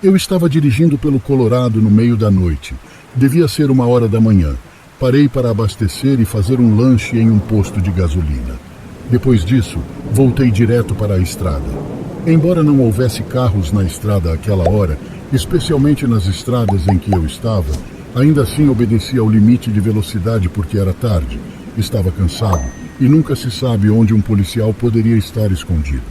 Eu estava dirigindo pelo Colorado no meio da noite. Devia ser 1h da manhã. Parei para abastecer e fazer um lanche em um posto de gasolina. Depois disso, voltei direto para a estrada. Embora não houvesse carros na estrada àquela hora, especialmente nas estradas em que eu estava, ainda assim obedeci ao limite de velocidade porque era tarde, estava cansado e nunca se sabe onde um policial poderia estar escondido.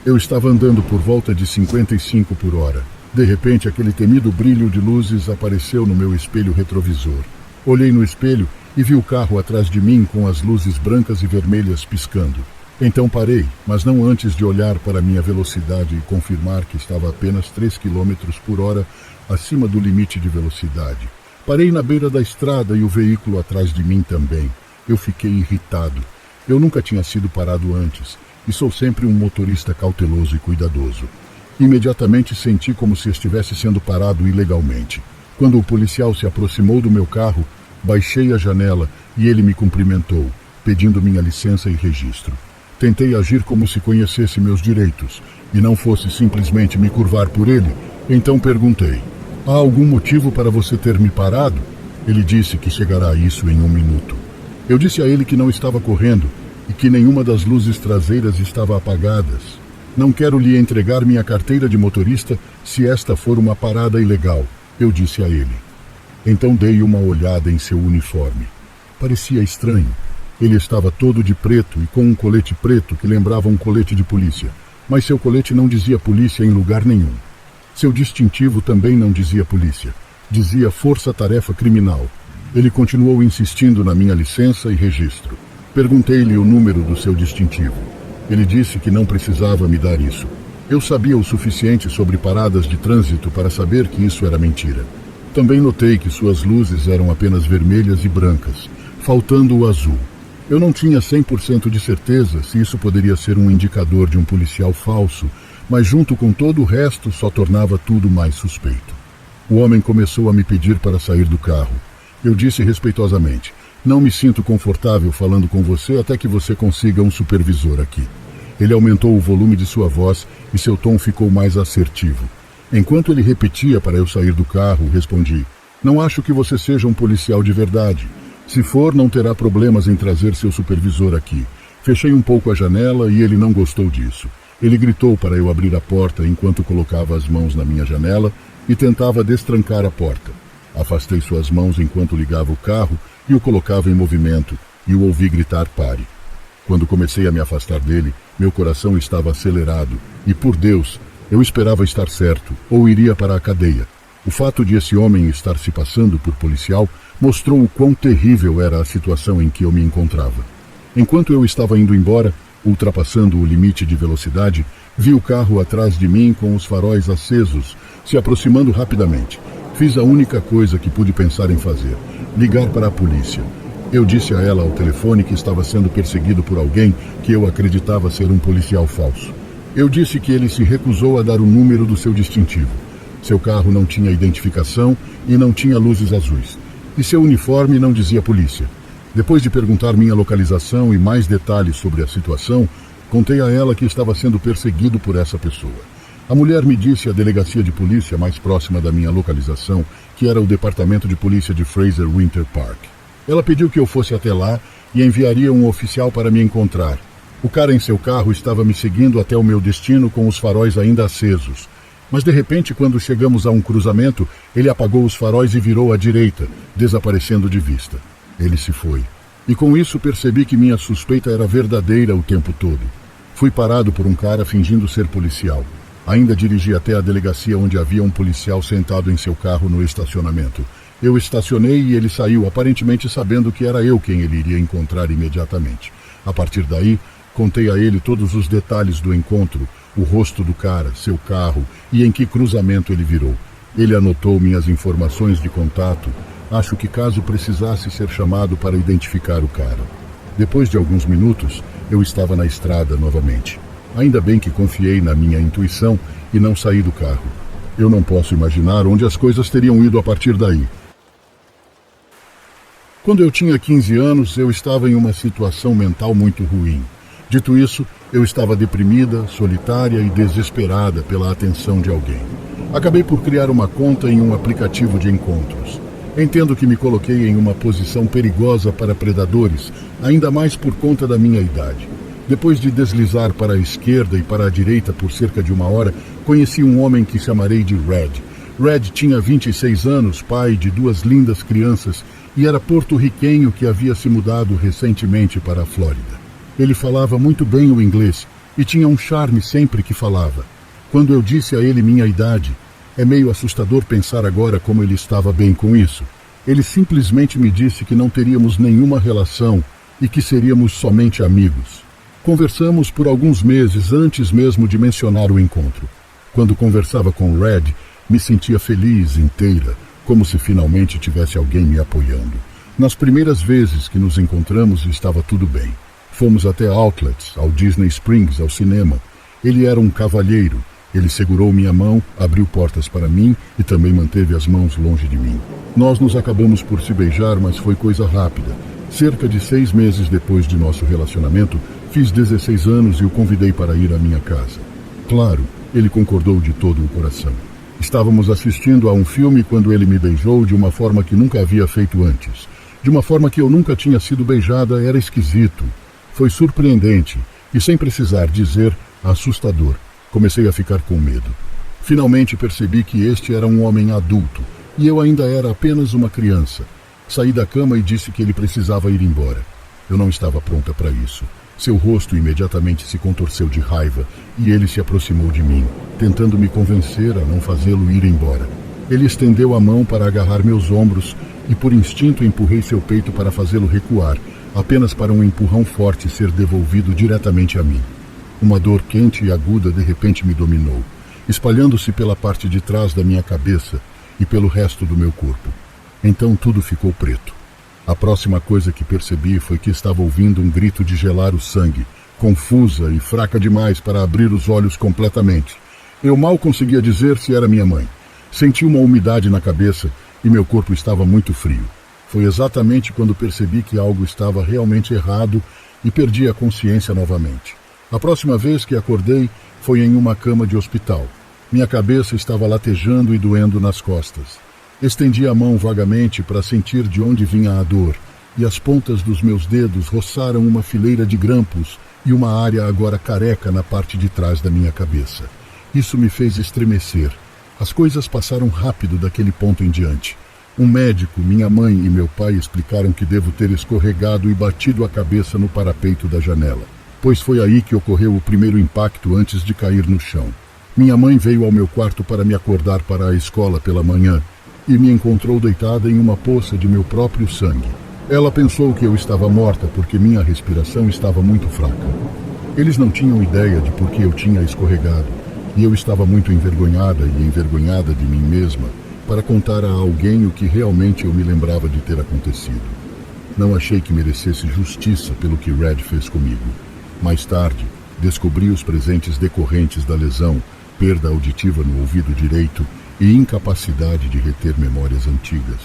Eu estava andando por volta de 55 por hora. De repente, aquele temido brilho de luzes apareceu no meu espelho retrovisor. Olhei no espelho e vi o carro atrás de mim com as luzes brancas e vermelhas piscando. Então parei, mas não antes de olhar para minha velocidade e confirmar que estava apenas 3 km por hora acima do limite de velocidade. Parei na beira da estrada e o veículo atrás de mim também. Eu fiquei irritado. Eu nunca tinha sido parado antes e sou sempre um motorista cauteloso e cuidadoso. Imediatamente senti como se estivesse sendo parado ilegalmente. Quando o policial se aproximou do meu carro, baixei a janela e ele me cumprimentou, pedindo minha licença e registro. Tentei agir como se conhecesse meus direitos e não fosse simplesmente me curvar por ele. Então perguntei: há algum motivo para você ter me parado? Ele disse que chegará a isso em 1 minuto. Eu disse a ele que não estava correndo e que nenhuma das luzes traseiras estava apagadas. Não quero lhe entregar minha carteira de motorista se esta for uma parada ilegal, eu disse a ele. Então dei uma olhada em seu uniforme. Parecia estranho. Ele estava todo de preto e com um colete preto que lembrava um colete de polícia, mas seu colete não dizia polícia em lugar nenhum. Seu distintivo também não dizia polícia, dizia Força-Tarefa Criminal. Ele continuou insistindo na minha licença e registro. Perguntei-lhe o número do seu distintivo. Ele disse que não precisava me dar isso. Eu sabia o suficiente sobre paradas de trânsito para saber que isso era mentira. Também notei que suas luzes eram apenas vermelhas e brancas, faltando o azul. Eu não tinha 100% de certeza se isso poderia ser um indicador de um policial falso, mas junto com todo o resto só tornava tudo mais suspeito. O homem começou a me pedir para sair do carro. Eu disse respeitosamente: não me sinto confortável falando com você até que você consiga um supervisor aqui. Ele aumentou o volume de sua voz e seu tom ficou mais assertivo. Enquanto ele repetia para eu sair do carro, respondi: não acho que você seja um policial de verdade. Se for, não terá problemas em trazer seu supervisor aqui. Fechei um pouco a janela e ele não gostou disso. Ele gritou para eu abrir a porta enquanto colocava as mãos na minha janela e tentava destrancar a porta. Afastei suas mãos enquanto ligava o carro e o colocava em movimento, e o ouvi gritar: pare. Quando comecei a me afastar dele, meu coração estava acelerado e, por Deus, eu esperava estar certo ou iria para a cadeia. O fato de esse homem estar se passando por policial mostrou o quão terrível era a situação em que eu me encontrava. Enquanto eu estava indo embora, ultrapassando o limite de velocidade, vi o carro atrás de mim com os faróis acesos, se aproximando rapidamente. Fiz a única coisa que pude pensar em fazer: ligar para a polícia. Eu disse a ela ao telefone que estava sendo perseguido por alguém que eu acreditava ser um policial falso. Eu disse que ele se recusou a dar o número do seu distintivo. Seu carro não tinha identificação e não tinha luzes azuis. E seu uniforme não dizia polícia. Depois de perguntar minha localização e mais detalhes sobre a situação, contei a ela que estava sendo perseguido por essa pessoa. A mulher me disse a delegacia de polícia mais próxima da minha localização, que era o departamento de polícia de Fraser Winter Park. Ela pediu que eu fosse até lá e enviaria um oficial para me encontrar. O cara em seu carro estava me seguindo até o meu destino com os faróis ainda acesos. Mas de repente, quando chegamos a um cruzamento, ele apagou os faróis e virou à direita, desaparecendo de vista. Ele se foi. E com isso percebi que minha suspeita era verdadeira o tempo todo. Fui parado por um cara fingindo ser policial. Ainda dirigi até a delegacia onde havia um policial sentado em seu carro no estacionamento. Eu estacionei e ele saiu, aparentemente sabendo que era eu quem ele iria encontrar imediatamente. A partir daí, contei a ele todos os detalhes do encontro, o rosto do cara, seu carro e em que cruzamento ele virou. Ele anotou minhas informações de contato. Acho que caso precisasse ser chamado para identificar o cara. Depois de alguns minutos, eu estava na estrada novamente. Ainda bem que confiei na minha intuição e não saí do carro. Eu não posso imaginar onde as coisas teriam ido a partir daí. Quando eu tinha 15 anos, eu estava em uma situação mental muito ruim. Dito isso, eu estava deprimida, solitária e desesperada pela atenção de alguém. Acabei por criar uma conta em um aplicativo de encontros. Entendo que me coloquei em uma posição perigosa para predadores, ainda mais por conta da minha idade. Depois de deslizar para a esquerda e para a direita por cerca de 1 hora, conheci um homem que chamarei de Red. Red tinha 26 anos, pai de 2 lindas crianças, e era porto-riquenho que havia se mudado recentemente para a Flórida. Ele falava muito bem o inglês e tinha um charme sempre que falava. Quando eu disse a ele minha idade, é meio assustador pensar agora como ele estava bem com isso. Ele simplesmente me disse que não teríamos nenhuma relação e que seríamos somente amigos. Conversamos por alguns meses antes mesmo de mencionar o encontro. Quando conversava com Red, me sentia feliz, inteira, como se finalmente tivesse alguém me apoiando. Nas primeiras vezes que nos encontramos estava tudo bem. Fomos até outlets, ao Disney Springs, ao cinema. Ele era um cavalheiro. Ele segurou minha mão, abriu portas para mim e também manteve as mãos longe de mim. Nós nos acabamos por se beijar, mas foi coisa rápida. Cerca de 6 meses depois de nosso relacionamento, fiz 16 anos e o convidei para ir à minha casa. Claro, ele concordou de todo o coração. Estávamos assistindo a um filme quando ele me beijou de uma forma que nunca havia feito antes. De uma forma que eu nunca tinha sido beijada, era esquisito. Foi surpreendente e, sem precisar dizer, assustador. Comecei a ficar com medo. Finalmente percebi que este era um homem adulto e eu ainda era apenas uma criança. Saí da cama e disse que ele precisava ir embora. Eu não estava pronta para isso. Seu rosto imediatamente se contorceu de raiva e ele se aproximou de mim, tentando me convencer a não fazê-lo ir embora. Ele estendeu a mão para agarrar meus ombros e por instinto empurrei seu peito para fazê-lo recuar, apenas para um empurrão forte ser devolvido diretamente a mim. Uma dor quente e aguda de repente me dominou, espalhando-se pela parte de trás da minha cabeça e pelo resto do meu corpo. Então tudo ficou preto. A próxima coisa que percebi foi que estava ouvindo um grito de gelar o sangue, confusa e fraca demais para abrir os olhos completamente. Eu mal conseguia dizer se era minha mãe. Senti uma umidade na cabeça e meu corpo estava muito frio. Foi exatamente quando percebi que algo estava realmente errado e perdi a consciência novamente. A próxima vez que acordei foi em uma cama de hospital. Minha cabeça estava latejando e doendo nas costas. Estendi a mão vagamente para sentir de onde vinha a dor, e as pontas dos meus dedos roçaram uma fileira de grampos e uma área agora careca na parte de trás da minha cabeça. Isso me fez estremecer. As coisas passaram rápido daquele ponto em diante. Um médico, minha mãe e meu pai explicaram que devo ter escorregado e batido a cabeça no parapeito da janela, pois foi aí que ocorreu o primeiro impacto antes de cair no chão. Minha mãe veio ao meu quarto para me acordar para a escola pela manhã e me encontrou deitada em uma poça de meu próprio sangue. Ela pensou que eu estava morta porque minha respiração estava muito fraca. Eles não tinham ideia de por que eu tinha escorregado e eu estava muito envergonhada e envergonhada de mim mesma para contar a alguém o que realmente eu me lembrava de ter acontecido. Não achei que merecesse justiça pelo que Red fez comigo. Mais tarde, descobri os presentes decorrentes da lesão, perda auditiva no ouvido direito e incapacidade de reter memórias antigas.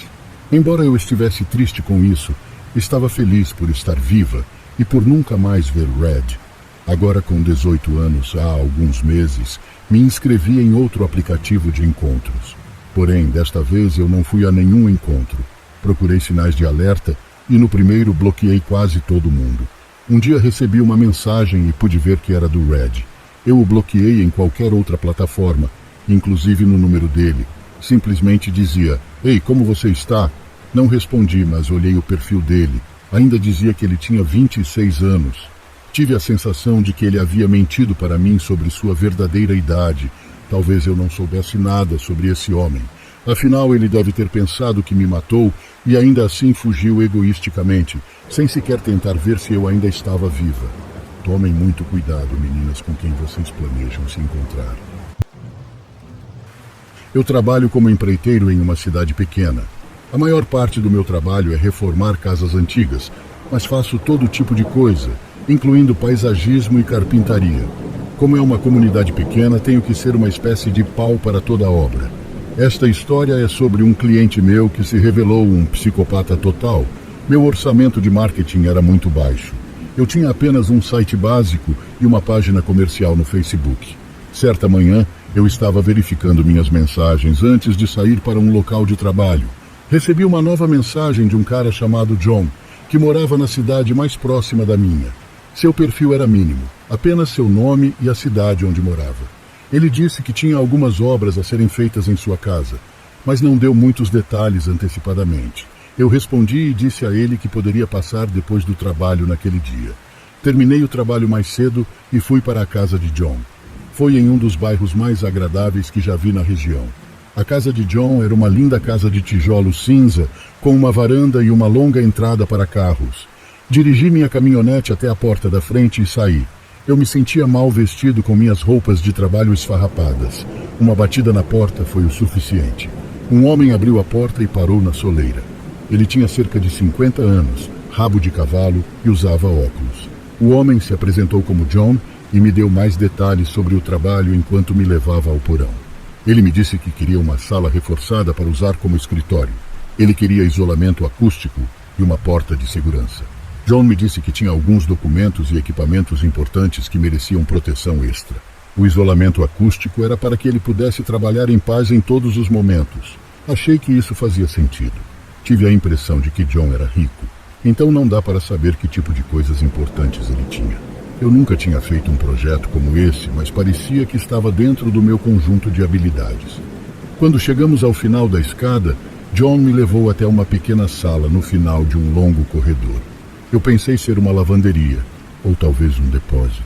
Embora eu estivesse triste com isso, estava feliz por estar viva e por nunca mais ver Red. Agora, com 18 anos, há alguns meses, me inscrevi em outro aplicativo de encontros. Porém, desta vez eu não fui a nenhum encontro. Procurei sinais de alerta e no primeiro bloqueei quase todo mundo. Um dia recebi uma mensagem e pude ver que era do Red. Eu o bloqueei em qualquer outra plataforma, inclusive no número dele. Simplesmente dizia: "Ei, como você está?" Não respondi, mas olhei o perfil dele. Ainda dizia que ele tinha 26 anos. Tive a sensação de que ele havia mentido para mim sobre sua verdadeira idade. Talvez eu não soubesse nada sobre esse homem. Afinal, ele deve ter pensado que me matou e ainda assim fugiu egoisticamente, sem sequer tentar ver se eu ainda estava viva. Tomem muito cuidado, meninas, com quem vocês planejam se encontrar. Eu trabalho como empreiteiro em uma cidade pequena. A maior parte do meu trabalho é reformar casas antigas, mas faço todo tipo de coisa, incluindo paisagismo e carpintaria. Como é uma comunidade pequena, tenho que ser uma espécie de pau para toda a obra. Esta história é sobre um cliente meu que se revelou um psicopata total. Meu orçamento de marketing era muito baixo. Eu tinha apenas um site básico e uma página comercial no Facebook. Certa manhã, Eu estava verificando minhas mensagens antes de sair para um local de trabalho. Recebi uma nova mensagem de um cara chamado John, que morava na cidade mais próxima da minha. Seu perfil era mínimo, apenas seu nome e a cidade onde morava. Ele disse que tinha algumas obras a serem feitas em sua casa, mas não deu muitos detalhes antecipadamente. Eu respondi e disse a ele que poderia passar depois do trabalho naquele dia. Terminei o trabalho mais cedo e fui para a casa de John. Foi em um dos bairros mais agradáveis que já vi na região. A casa de John era uma linda casa de tijolo cinza, com uma varanda e uma longa entrada para carros. Dirigi minha caminhonete até a porta da frente e saí. Eu me sentia mal vestido com minhas roupas de trabalho esfarrapadas. Uma batida na porta foi o suficiente. Um homem abriu a porta e parou na soleira. Ele tinha cerca de 50 anos, rabo de cavalo e usava óculos. O homem se apresentou como John e me deu mais detalhes sobre o trabalho enquanto me levava ao porão. Ele me disse que queria uma sala reforçada para usar como escritório. Ele queria isolamento acústico e uma porta de segurança. John me disse que tinha alguns documentos e equipamentos importantes que mereciam proteção extra. O isolamento acústico era para que ele pudesse trabalhar em paz em todos os momentos. Achei que isso fazia sentido. Tive a impressão de que John era rico, então não dá para saber que tipo de coisas importantes ele tinha. Eu nunca tinha feito um projeto como esse, mas parecia que estava dentro do meu conjunto de habilidades. Quando chegamos ao final da escada, John me levou até uma pequena sala no final de um longo corredor. Eu pensei ser uma lavanderia, ou talvez um depósito.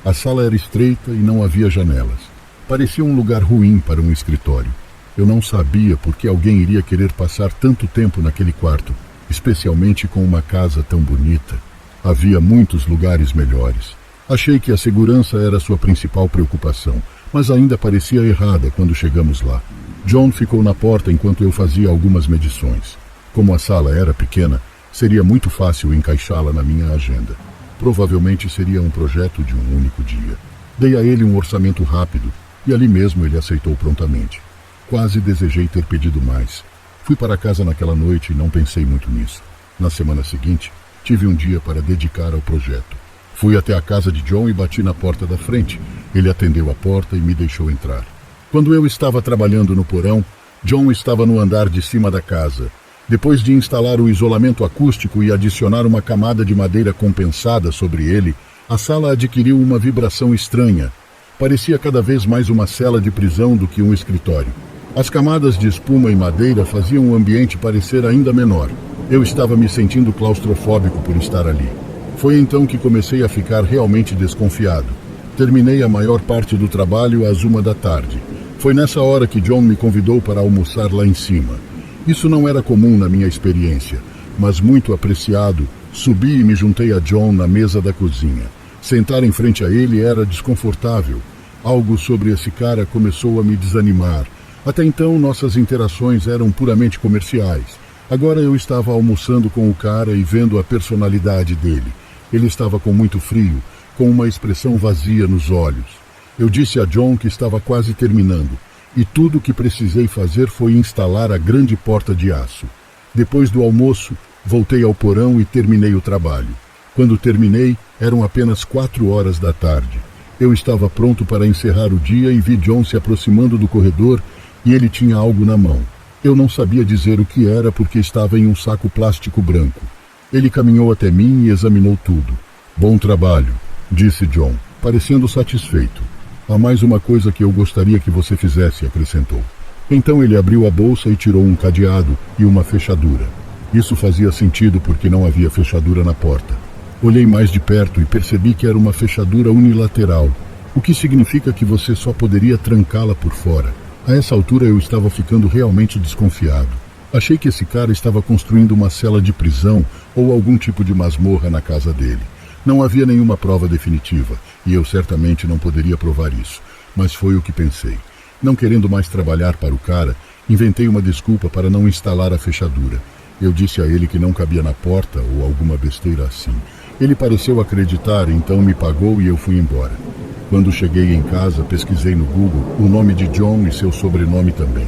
A sala era estreita e não havia janelas. Parecia um lugar ruim para um escritório. Eu não sabia por que alguém iria querer passar tanto tempo naquele quarto, especialmente com uma casa tão bonita. Havia muitos lugares melhores. Achei que a segurança era sua principal preocupação, mas ainda parecia errada quando chegamos lá. John ficou na porta enquanto eu fazia algumas medições. Como a sala era pequena, seria muito fácil encaixá-la na minha agenda. Provavelmente seria um projeto de um único dia. Dei a ele um orçamento rápido e ali mesmo ele aceitou prontamente. Quase desejei ter pedido mais. Fui para casa naquela noite e não pensei muito nisso. Na semana seguinte, tive um dia para dedicar ao projeto. Fui até a casa de John e bati na porta da frente. Ele atendeu a porta e me deixou entrar. Quando eu estava trabalhando no porão, John estava no andar de cima da casa. Depois de instalar o isolamento acústico e adicionar uma camada de madeira compensada sobre ele, a sala adquiriu uma vibração estranha. Parecia cada vez mais uma cela de prisão do que um escritório. As camadas de espuma e madeira faziam o ambiente parecer ainda menor. Eu estava me sentindo claustrofóbico por estar ali. Foi então que comecei a ficar realmente desconfiado. Terminei a maior parte do trabalho às 1 da tarde. Foi nessa hora que John me convidou para almoçar lá em cima. Isso não era comum na minha experiência, mas muito apreciado, subi e me juntei a John na mesa da cozinha. Sentar em frente a ele era desconfortável. Algo sobre esse cara começou a me desanimar. Até então, nossas interações eram puramente comerciais. Agora eu estava almoçando com o cara e vendo a personalidade dele. Ele estava com muito frio, com uma expressão vazia nos olhos. Eu disse a John que estava quase terminando, e tudo o que precisei fazer foi instalar a grande porta de aço. Depois do almoço, voltei ao porão e terminei o trabalho. Quando terminei, eram apenas 4 horas da tarde. Eu estava pronto para encerrar o dia e vi John se aproximando do corredor e ele tinha algo na mão. Eu não sabia dizer o que era porque estava em um saco plástico branco. Ele caminhou até mim e examinou tudo. Bom trabalho, disse John, parecendo satisfeito. Há mais uma coisa que eu gostaria que você fizesse, acrescentou. Então ele abriu a bolsa e tirou um cadeado e uma fechadura. Isso fazia sentido porque não havia fechadura na porta. Olhei mais de perto e percebi que era uma fechadura unilateral, o que significa que você só poderia trancá-la por fora. A essa altura eu estava ficando realmente desconfiado. Achei que esse cara estava construindo uma cela de prisão ou algum tipo de masmorra na casa dele. Não havia nenhuma prova definitiva, e eu certamente não poderia provar isso, mas foi o que pensei. Não querendo mais trabalhar para o cara, inventei uma desculpa para não instalar a fechadura. Eu disse a ele que não cabia na porta ou alguma besteira assim. Ele pareceu acreditar, então me pagou e eu fui embora. Quando cheguei em casa, pesquisei no Google o nome de John e seu sobrenome também.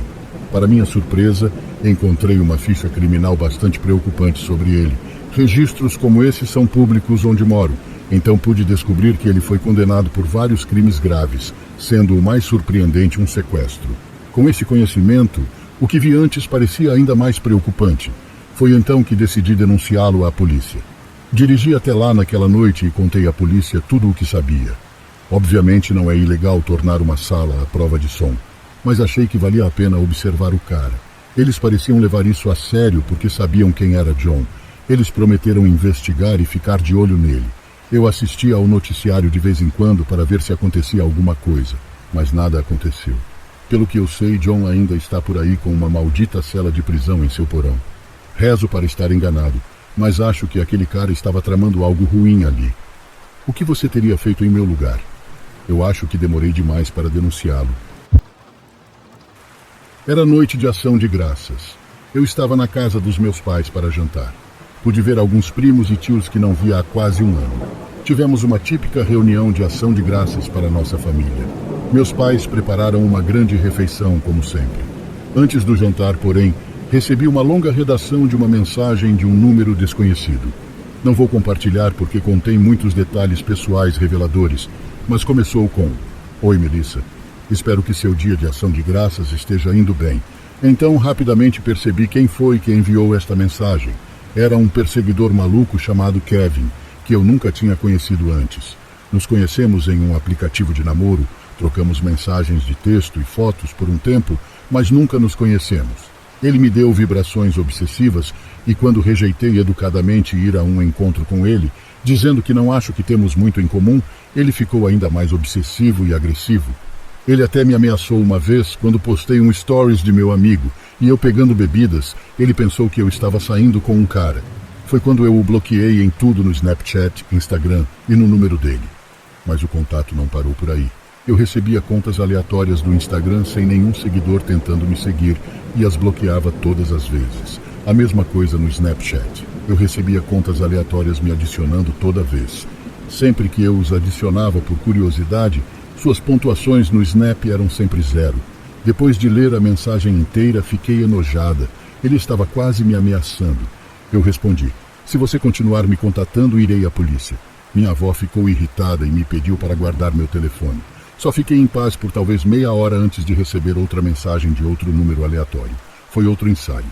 Para minha surpresa, encontrei uma ficha criminal bastante preocupante sobre ele. Registros como esse são públicos onde moro, Então pude descobrir que ele foi condenado por vários crimes graves, sendo o mais surpreendente um sequestro. Com esse conhecimento, o que vi antes parecia ainda mais preocupante. Foi então que decidi denunciá-lo à polícia. Dirigi até lá naquela noite e contei à polícia tudo o que sabia. Obviamente não é ilegal tornar uma sala à prova de som, mas achei que valia a pena observar o cara. Eles pareciam levar isso a sério porque sabiam quem era John. Eles prometeram investigar e ficar de olho nele. Eu assistia ao noticiário de vez em quando para ver se acontecia alguma coisa, mas nada aconteceu. Pelo que eu sei, John ainda está por aí com uma maldita cela de prisão em seu porão. Rezo para estar enganado, mas acho que aquele cara estava tramando algo ruim ali. O que você teria feito em meu lugar? Eu acho que demorei demais para denunciá-lo. Era noite de ação de graças. Eu estava na casa dos meus pais para jantar. Pude ver alguns primos e tios que não via há quase um ano. Tivemos uma típica reunião de ação de graças para nossa família. Meus pais prepararam uma grande refeição, como sempre. Antes do jantar, porém, recebi uma longa redação de uma mensagem de um número desconhecido. Não vou compartilhar porque contém muitos detalhes pessoais reveladores, mas começou com: Oi, Melissa. Espero que seu dia de ação de graças esteja indo bem. Então, rapidamente percebi quem foi que enviou esta mensagem. Era um perseguidor maluco chamado Kevin, que eu nunca tinha conhecido antes. Nos conhecemos em um aplicativo de namoro, trocamos mensagens de texto e fotos por um tempo, mas nunca nos conhecemos. Ele me deu vibrações obsessivas e quando rejeitei educadamente ir a um encontro com ele, dizendo que não acho que temos muito em comum, ele ficou ainda mais obsessivo e agressivo. Ele até me ameaçou uma vez quando postei um stories de meu amigo e eu pegando bebidas, ele pensou que eu estava saindo com um cara. Foi quando eu o bloqueei em tudo no Snapchat, Instagram e no número dele. Mas o contato não parou por aí. Eu recebia contas aleatórias do Instagram sem nenhum seguidor tentando me seguir e as bloqueava todas as vezes. A mesma coisa no Snapchat. Eu recebia contas aleatórias me adicionando toda vez. Sempre que eu os adicionava por curiosidade, suas pontuações no Snap eram sempre 0. Depois de ler a mensagem inteira, fiquei enojada. Ele estava quase me ameaçando. Eu respondi: se você continuar me contatando, irei à polícia. Minha avó ficou irritada e me pediu para guardar meu telefone. Só fiquei em paz por talvez meia hora antes de receber outra mensagem de outro número aleatório. Foi outro ensaio.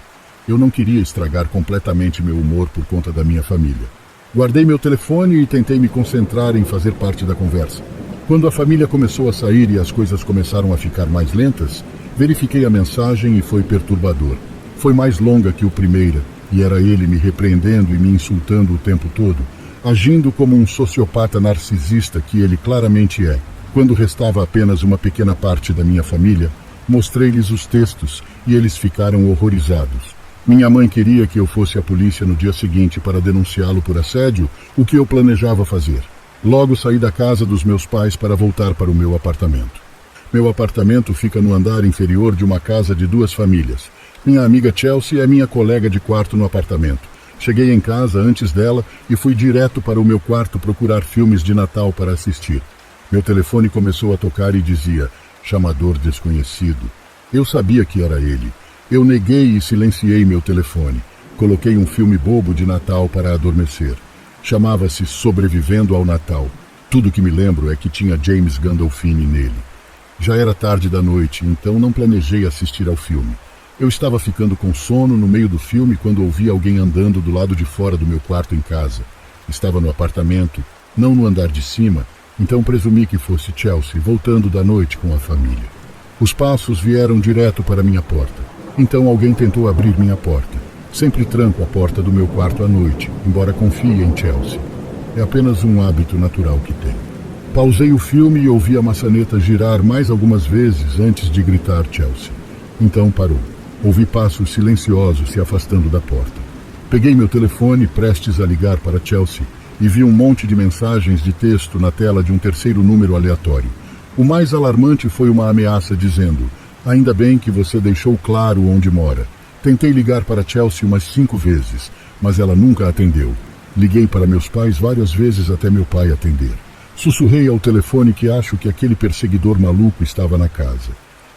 Eu não queria estragar completamente meu humor por conta da minha família. Guardei meu telefone e tentei me concentrar em fazer parte da conversa. Quando a família começou a sair e as coisas começaram a ficar mais lentas, verifiquei a mensagem e foi perturbador. Foi mais longa que o primeira, e era ele me repreendendo e me insultando o tempo todo, agindo como um sociopata narcisista que ele claramente é. Quando restava apenas uma pequena parte da minha família, mostrei-lhes os textos e eles ficaram horrorizados. Minha mãe queria que eu fosse à polícia no dia seguinte para denunciá-lo por assédio, o que eu planejava fazer. Logo saí da casa dos meus pais para voltar para o meu apartamento. Meu apartamento fica no andar inferior de uma casa de 2 famílias. Minha amiga Chelsea é minha colega de quarto no apartamento. Cheguei em casa antes dela e fui direto para o meu quarto procurar filmes de Natal para assistir. Meu telefone começou a tocar e dizia: chamador desconhecido. Eu sabia que era ele. Eu neguei e silenciei meu telefone. Coloquei um filme bobo de Natal para adormecer. Chamava-se Sobrevivendo ao Natal. Tudo que me lembro é que tinha James Gandolfini nele. Já era tarde da noite, então não planejei assistir ao filme. Eu estava ficando com sono no meio do filme quando ouvi alguém andando do lado de fora do meu quarto em casa. Estava no apartamento, não no andar de cima, então presumi que fosse Chelsea, voltando da noite com a família. Os passos vieram direto para minha porta. Então alguém tentou abrir minha porta. Sempre tranco a porta do meu quarto à noite, embora confie em Chelsea. É apenas um hábito natural que tenho. Pausei o filme e ouvi a maçaneta girar mais algumas vezes antes de gritar Chelsea. Então parou. Ouvi passos silenciosos se afastando da porta. Peguei meu telefone, prestes a ligar para Chelsea, e vi um monte de mensagens de texto na tela de um terceiro número aleatório. O mais alarmante foi uma ameaça dizendo: ainda bem que você deixou claro onde mora. Tentei ligar para Chelsea umas 5 vezes, mas ela nunca atendeu. Liguei para meus pais várias vezes até meu pai atender. Sussurrei ao telefone que acho que aquele perseguidor maluco estava na casa.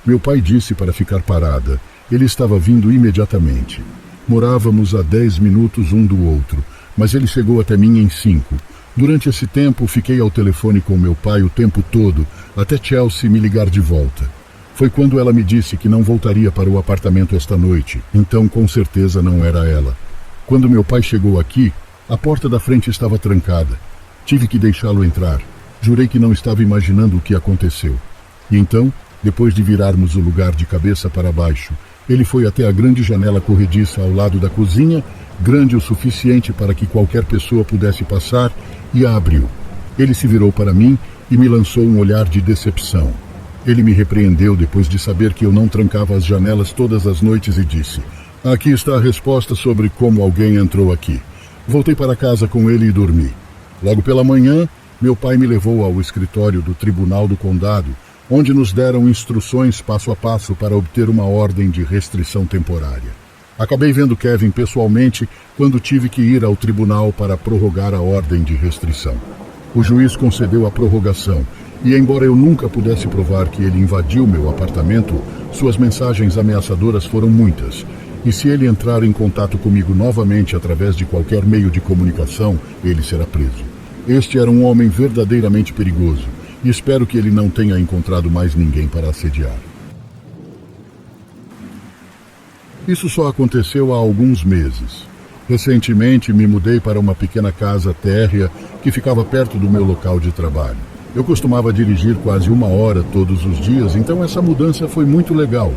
Meu pai disse para ficar parada. Ele estava vindo imediatamente. Morávamos a 10 minutos um do outro, mas ele chegou até mim em 5. Durante esse tempo, fiquei ao telefone com meu pai o tempo todo, até Chelsea me ligar de volta. Foi quando ela me disse que não voltaria para o apartamento esta noite, então com certeza não era ela. Quando meu pai chegou aqui, a porta da frente estava trancada. Tive que deixá-lo entrar. Jurei que não estava imaginando o que aconteceu. E então, depois de virarmos o lugar de cabeça para baixo, ele foi até a grande janela corrediça ao lado da cozinha, grande o suficiente para que qualquer pessoa pudesse passar, e a abriu. Ele se virou para mim e me lançou um olhar de decepção. Ele me repreendeu depois de saber que eu não trancava as janelas todas as noites e disse: "Aqui está a resposta sobre como alguém entrou aqui." Voltei para casa com ele e dormi. Logo pela manhã, meu pai me levou ao escritório do Tribunal do Condado, onde nos deram instruções passo a passo para obter uma ordem de restrição temporária. Acabei vendo Kevin pessoalmente quando tive que ir ao tribunal para prorrogar a ordem de restrição. O juiz concedeu a prorrogação e, embora eu nunca pudesse provar que ele invadiu meu apartamento, suas mensagens ameaçadoras foram muitas. E se ele entrar em contato comigo novamente através de qualquer meio de comunicação, ele será preso. Este era um homem verdadeiramente perigoso e espero que ele não tenha encontrado mais ninguém para assediar. Isso só aconteceu há alguns meses. Recentemente me mudei para uma pequena casa térrea que ficava perto do meu local de trabalho. Eu costumava dirigir quase 1 hora todos os dias, então essa mudança foi muito legal.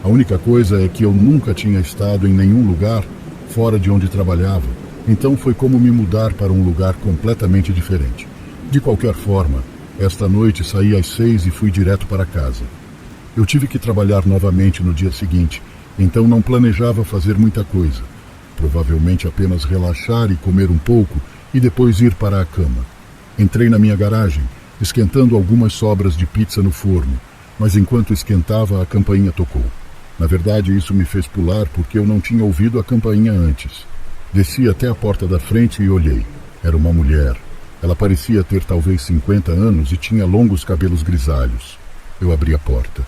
A única coisa é que eu nunca tinha estado em nenhum lugar fora de onde trabalhava, então foi como me mudar para um lugar completamente diferente. De qualquer forma, esta noite saí às 6 e fui direto para casa. Eu tive que trabalhar novamente no dia seguinte, então não planejava fazer muita coisa. Provavelmente apenas relaxar e comer um pouco e depois ir para a cama. Entrei na minha garagem, esquentando algumas sobras de pizza no forno, mas enquanto esquentava a campainha tocou. Na verdade, isso me fez pular porque eu não tinha ouvido a campainha antes. Desci até a porta da frente e olhei. Era uma mulher. Ela parecia ter talvez 50 anos e tinha longos cabelos grisalhos. Eu abri a porta.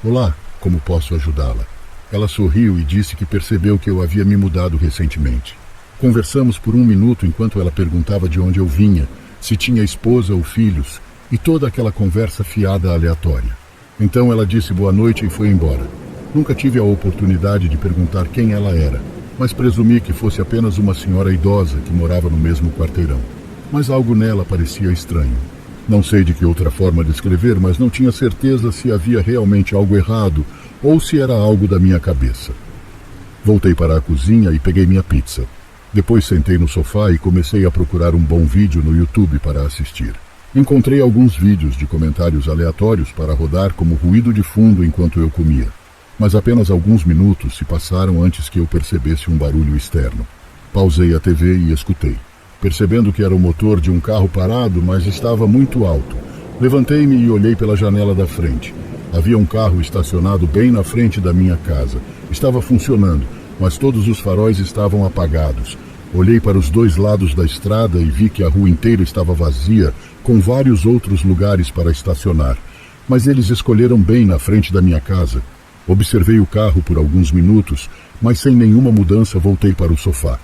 "Olá, como posso ajudá-la?" Ela sorriu e disse que percebeu que eu havia me mudado recentemente. Conversamos por 1 minuto enquanto ela perguntava de onde eu vinha, se tinha esposa ou filhos, e toda aquela conversa fiada aleatória. Então ela disse boa noite e foi embora. Nunca tive a oportunidade de perguntar quem ela era, mas presumi que fosse apenas uma senhora idosa que morava no mesmo quarteirão. Mas algo nela parecia estranho. Não sei de que outra forma descrever, mas não tinha certeza se havia realmente algo errado ou se era algo da minha cabeça. Voltei para a cozinha e peguei minha pizza. Depois sentei no sofá e comecei a procurar um bom vídeo no YouTube para assistir. Encontrei alguns vídeos de comentários aleatórios para rodar como ruído de fundo enquanto eu comia. Mas apenas alguns minutos se passaram antes que eu percebesse um barulho externo. Pausei a TV e escutei, percebendo que era o motor de um carro parado, mas estava muito alto. Levantei-me e olhei pela janela da frente. Havia um carro estacionado bem na frente da minha casa. Estava funcionando, mas todos os faróis estavam apagados. Olhei para os 2 lados da estrada e vi que a rua inteira estava vazia, com vários outros lugares para estacionar. Mas eles escolheram bem na frente da minha casa. Observei o carro por alguns minutos, mas sem nenhuma mudança voltei para o sofá.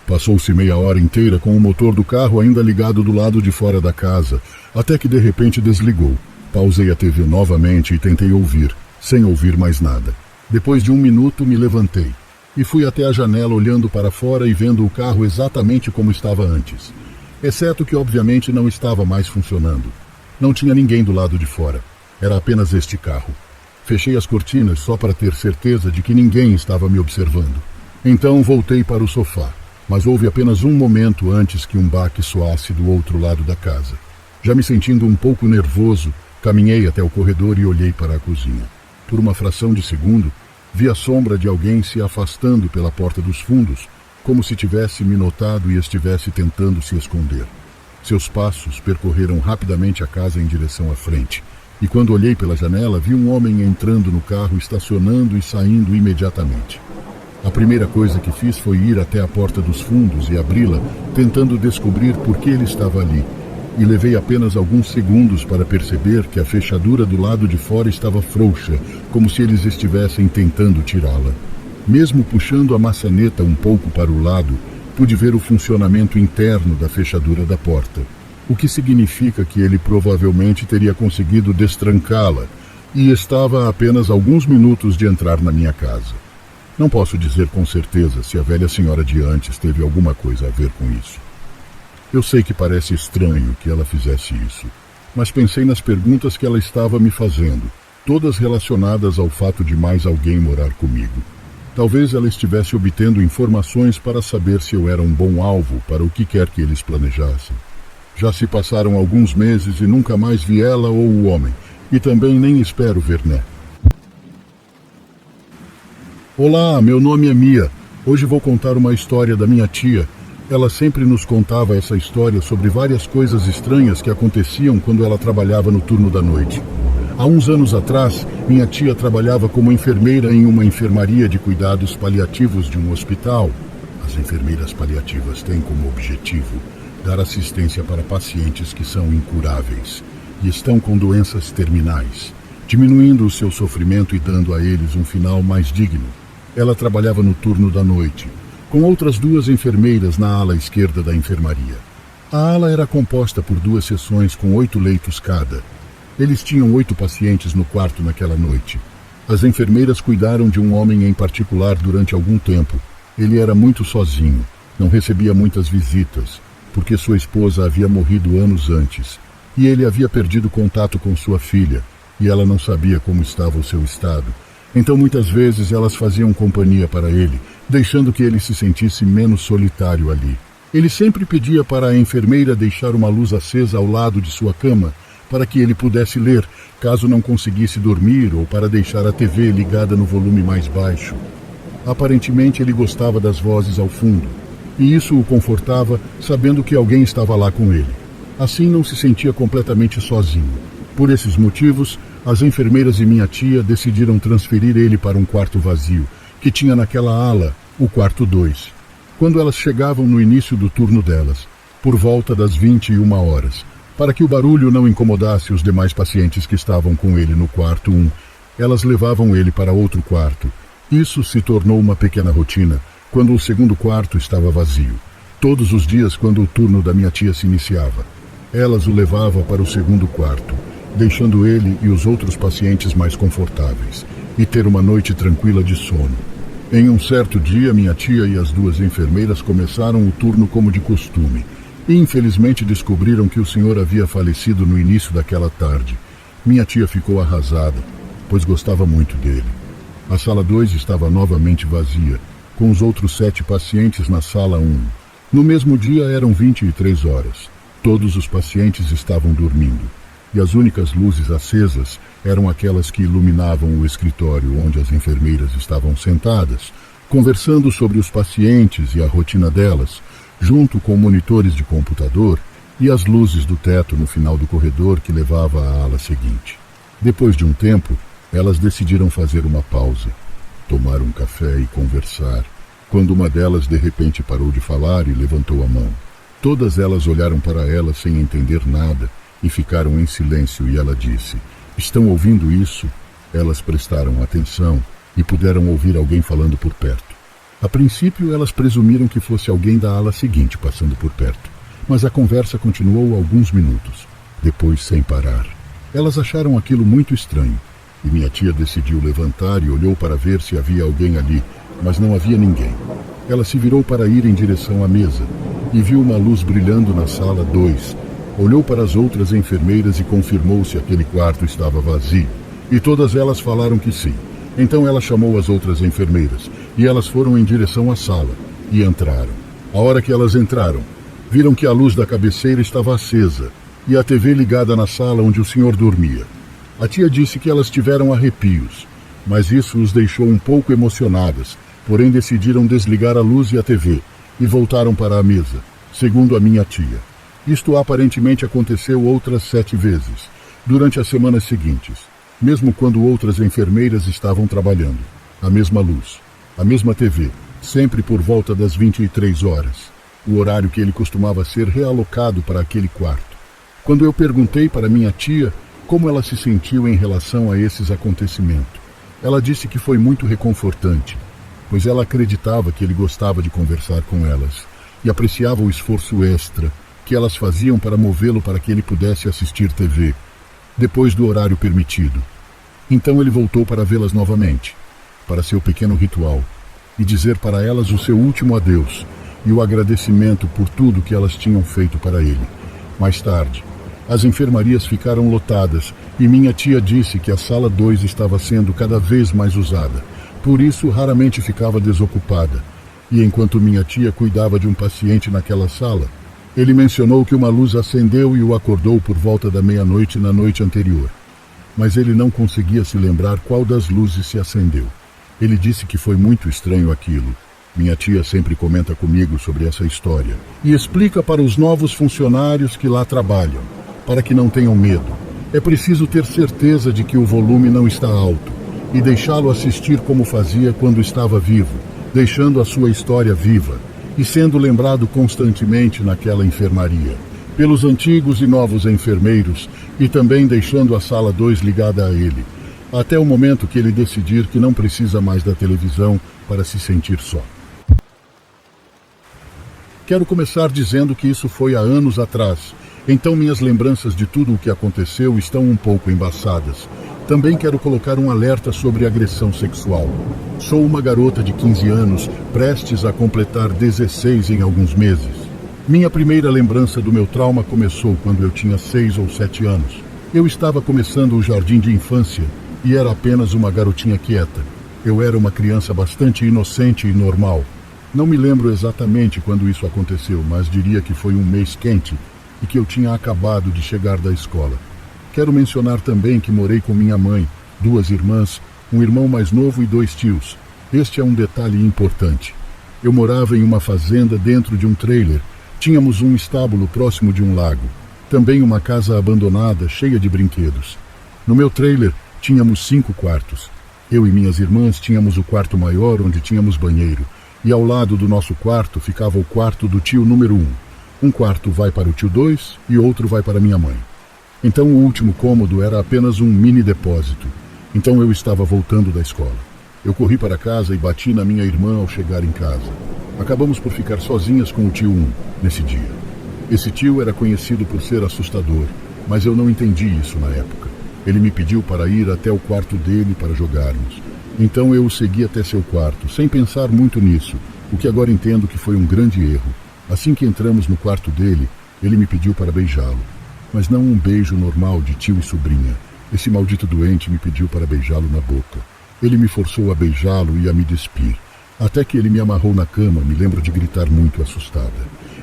Passou-se meia hora inteira com o motor do carro ainda ligado do lado de fora da casa, até que de repente desligou. Pausei a TV novamente e tentei ouvir, sem ouvir mais nada. Depois de 1 minuto me levantei e fui até a janela olhando para fora e vendo o carro exatamente como estava antes. Exceto que obviamente não estava mais funcionando. Não tinha ninguém do lado de fora. Era apenas este carro. Fechei as cortinas só para ter certeza de que ninguém estava me observando. Então voltei para o sofá, mas houve apenas um momento antes que um baque soasse do outro lado da casa. Já me sentindo um pouco nervoso, caminhei até o corredor e olhei para a cozinha. Por uma fração de segundo, vi a sombra de alguém se afastando pela porta dos fundos, como se tivesse me notado e estivesse tentando se esconder. Seus passos percorreram rapidamente a casa em direção à frente, e quando olhei pela janela, vi um homem entrando no carro, estacionando e saindo imediatamente. A primeira coisa que fiz foi ir até a porta dos fundos e abri-la, tentando descobrir por que ele estava ali. E levei apenas alguns segundos para perceber que a fechadura do lado de fora estava frouxa, como se eles estivessem tentando tirá-la. Mesmo puxando a maçaneta um pouco para o lado, pude ver o funcionamento interno da fechadura da porta, o que significa que ele provavelmente teria conseguido destrancá-la e estava a apenas alguns minutos de entrar na minha casa. Não posso dizer com certeza se a velha senhora de antes teve alguma coisa a ver com isso. Eu sei que parece estranho que ela fizesse isso, mas pensei nas perguntas que ela estava me fazendo, todas relacionadas ao fato de mais alguém morar comigo. Talvez ela estivesse obtendo informações para saber se eu era um bom alvo para o que quer que eles planejassem. Já se passaram alguns meses e nunca mais vi ela ou o homem, e também nem espero ver Né. Olá, meu nome é Mia. Hoje vou contar uma história da minha tia. Ela sempre nos contava essa história sobre várias coisas estranhas que aconteciam quando ela trabalhava no turno da noite. Há uns anos atrás, minha tia trabalhava como enfermeira em uma enfermaria de cuidados paliativos de um hospital. As enfermeiras paliativas têm como objetivo dar assistência para pacientes que são incuráveis e estão com doenças terminais, diminuindo o seu sofrimento e dando a eles um final mais digno. Ela trabalhava no turno da noite, com outras 2 enfermeiras na ala esquerda da enfermaria. A ala era composta por 2 seções com 8 leitos cada. Eles tinham 8 pacientes no quarto naquela noite. As enfermeiras cuidaram de um homem em particular durante algum tempo. Ele era muito sozinho, não recebia muitas visitas, porque sua esposa havia morrido anos antes, e ele havia perdido contato com sua filha, e ela não sabia como estava o seu estado. Então muitas vezes elas faziam companhia para ele, deixando que ele se sentisse menos solitário ali. Ele sempre pedia para a enfermeira deixar uma luz acesa ao lado de sua cama, para que ele pudesse ler, caso não conseguisse dormir, ou para deixar a TV ligada no volume mais baixo. Aparentemente ele gostava das vozes ao fundo, e isso o confortava, sabendo que alguém estava lá com ele. Assim não se sentia completamente sozinho. Por esses motivos, as enfermeiras e minha tia decidiram transferir ele para um quarto vazio, que tinha naquela ala, o quarto 2. Quando elas chegavam no início do turno delas, por volta das 21 horas, para que o barulho não incomodasse os demais pacientes que estavam com ele no quarto 1, elas levavam ele para outro quarto. Isso se tornou uma pequena rotina, quando o segundo quarto estava vazio. Todos os dias, quando o turno da minha tia se iniciava, elas o levavam para o segundo quarto, deixando ele e os outros pacientes mais confortáveis, e ter uma noite tranquila de sono. Em um certo dia, minha tia e as 2 enfermeiras começaram o turno como de costume, e infelizmente descobriram que o senhor havia falecido no início daquela tarde. Minha tia ficou arrasada, pois gostava muito dele. A sala 2 estava novamente vazia, com os outros 7 pacientes na sala 1. No mesmo dia eram 23 horas. Todos os pacientes estavam dormindo, e as únicas luzes acesas eram aquelas que iluminavam o escritório onde as enfermeiras estavam sentadas, conversando sobre os pacientes e a rotina delas, junto com monitores de computador e as luzes do teto no final do corredor que levava à ala seguinte. Depois de um tempo, elas decidiram fazer uma pausa, tomar um café e conversar, quando uma delas de repente parou de falar e levantou a mão. Todas elas olharam para ela sem entender nada e ficaram em silêncio, e ela disse: "Estão ouvindo isso?" Elas prestaram atenção e puderam ouvir alguém falando por perto. A princípio, elas presumiram que fosse alguém da ala seguinte passando por perto, mas a conversa continuou alguns minutos, depois sem parar. Elas acharam aquilo muito estranho, e minha tia decidiu levantar e olhou para ver se havia alguém ali, mas não havia ninguém. Ela se virou para ir em direção à mesa e viu uma luz brilhando na sala 2. Olhou para as outras enfermeiras e confirmou se aquele quarto estava vazio, e todas elas falaram que sim. Então ela chamou as outras enfermeiras, e elas foram em direção à sala, e entraram. A hora que elas entraram, viram que a luz da cabeceira estava acesa, e a TV ligada na sala onde o senhor dormia. A tia disse que elas tiveram arrepios, mas isso os deixou um pouco emocionadas, porém decidiram desligar a luz e a TV, e voltaram para a mesa, segundo a minha tia. Isto aparentemente aconteceu outras 7 vezes, durante as semanas seguintes, mesmo quando outras enfermeiras estavam trabalhando. A mesma luz, a mesma TV, sempre por volta das 23 horas, o horário que ele costumava ser realocado para aquele quarto. Quando eu perguntei para minha tia como ela se sentiu em relação a esses acontecimentos, ela disse que foi muito reconfortante, pois ela acreditava que ele gostava de conversar com elas, e apreciava o esforço extra que elas faziam para movê-lo para que ele pudesse assistir TV, depois do horário permitido. Então ele voltou para vê-las novamente, para seu pequeno ritual, e dizer para elas o seu último adeus e o agradecimento por tudo que elas tinham feito para ele. Mais tarde, as enfermarias ficaram lotadas e minha tia disse que a sala 2 estava sendo cada vez mais usada. Por isso, raramente ficava desocupada. E enquanto minha tia cuidava de um paciente naquela sala, ele mencionou que uma luz acendeu e o acordou por volta da meia-noite na noite anterior. Mas ele não conseguia se lembrar qual das luzes se acendeu. Ele disse que foi muito estranho aquilo. Minha tia sempre comenta comigo sobre essa história e explica para os novos funcionários que lá trabalham, para que não tenham medo. É preciso ter certeza de que o volume não está alto e deixá-lo assistir como fazia quando estava vivo, deixando a sua história viva e sendo lembrado constantemente naquela enfermaria, pelos antigos e novos enfermeiros e também deixando a sala 2 ligada a ele, até o momento que ele decidir que não precisa mais da televisão para se sentir só. Quero começar dizendo que isso foi há anos atrás, então minhas lembranças de tudo o que aconteceu estão um pouco embaçadas. Também quero colocar um alerta sobre agressão sexual. Sou uma garota de 15 anos, prestes a completar 16 em alguns meses. Minha primeira lembrança do meu trauma começou quando eu tinha 6 ou 7 anos. Eu estava começando o jardim de infância e era apenas uma garotinha quieta. Eu era uma criança bastante inocente e normal. Não me lembro exatamente quando isso aconteceu, mas diria que foi um mês quente e que eu tinha acabado de chegar da escola. Quero mencionar também que morei com minha mãe, 2 irmãs, um irmão mais novo e 2 tios. Este é um detalhe importante. Eu morava em uma fazenda dentro de um trailer. Tínhamos um estábulo próximo de um lago. Também uma casa abandonada, cheia de brinquedos. No meu trailer, tínhamos 5 quartos. Eu e minhas irmãs tínhamos o quarto maior, onde tínhamos banheiro. E ao lado do nosso quarto ficava o quarto do tio número 1. Um quarto vai para o tio 2 e outro vai para minha mãe. Então o último cômodo era apenas um mini depósito. Então eu estava voltando da escola. Eu corri para casa e bati na minha irmã ao chegar em casa. Acabamos por ficar sozinhas com o tio 1 nesse dia. Esse tio era conhecido por ser assustador, mas eu não entendi isso na época. Ele me pediu para ir até o quarto dele para jogarmos. Então eu o segui até seu quarto, sem pensar muito nisso, o que agora entendo que foi um grande erro. Assim que entramos no quarto dele, ele me pediu para beijá-lo. Mas não um beijo normal de tio e sobrinha. Esse maldito doente me pediu para beijá-lo na boca. Ele me forçou a beijá-lo e a me despir. Até que ele me amarrou na cama, me lembro de gritar muito assustada.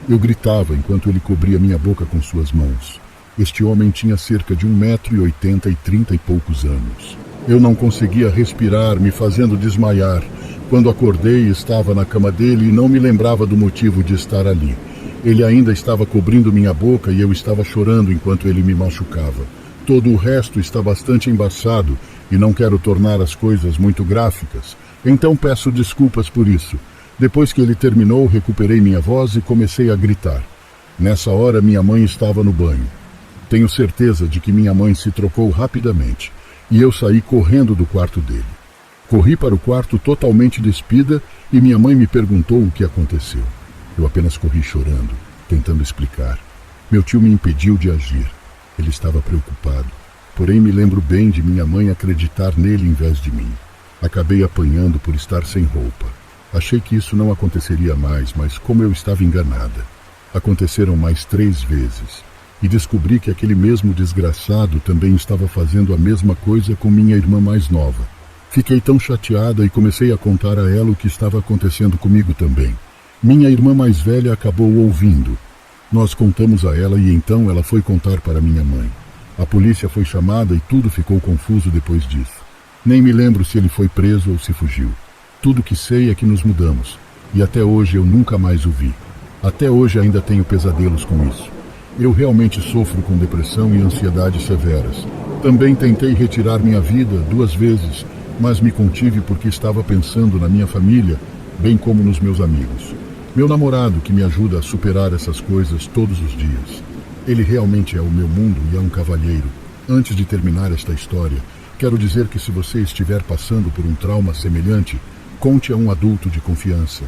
Eu gritava enquanto ele cobria minha boca com suas mãos. Este homem tinha cerca de 1,80 m e 30 e poucos anos. Eu não conseguia respirar, me fazendo desmaiar. Quando acordei, estava na cama dele e não me lembrava do motivo de estar ali. Ele ainda estava cobrindo minha boca e eu estava chorando enquanto ele me machucava. Todo o resto está bastante embaçado e não quero tornar as coisas muito gráficas, então peço desculpas por isso. Depois que ele terminou, recuperei minha voz e comecei a gritar. Nessa hora, minha mãe estava no banho. Tenho certeza de que minha mãe se trocou rapidamente e eu saí correndo do quarto dele. Corri para o quarto totalmente despida e minha mãe me perguntou o que aconteceu. Eu apenas corri chorando, tentando explicar. Meu tio me impediu de agir. Ele estava preocupado. Porém, me lembro bem de minha mãe acreditar nele em vez de mim. Acabei apanhando por estar sem roupa. Achei que isso não aconteceria mais, mas como eu estava enganada. Aconteceram mais 3 vezes. E descobri que aquele mesmo desgraçado também estava fazendo a mesma coisa com minha irmã mais nova. Fiquei tão chateada e comecei a contar a ela o que estava acontecendo comigo também. Minha irmã mais velha acabou ouvindo. Nós contamos a ela e então ela foi contar para minha mãe. A polícia foi chamada e tudo ficou confuso depois disso. Nem me lembro se ele foi preso ou se fugiu. Tudo que sei é que nos mudamos. E até hoje eu nunca mais o vi. Até hoje ainda tenho pesadelos com isso. Eu realmente sofro com depressão e ansiedade severas. Também tentei retirar minha vida 2 vezes, mas me contive porque estava pensando na minha família, bem como nos meus amigos. Meu namorado que me ajuda a superar essas coisas todos os dias. Ele realmente é o meu mundo e é um cavalheiro. Antes de terminar esta história, quero dizer que se você estiver passando por um trauma semelhante, conte a um adulto de confiança.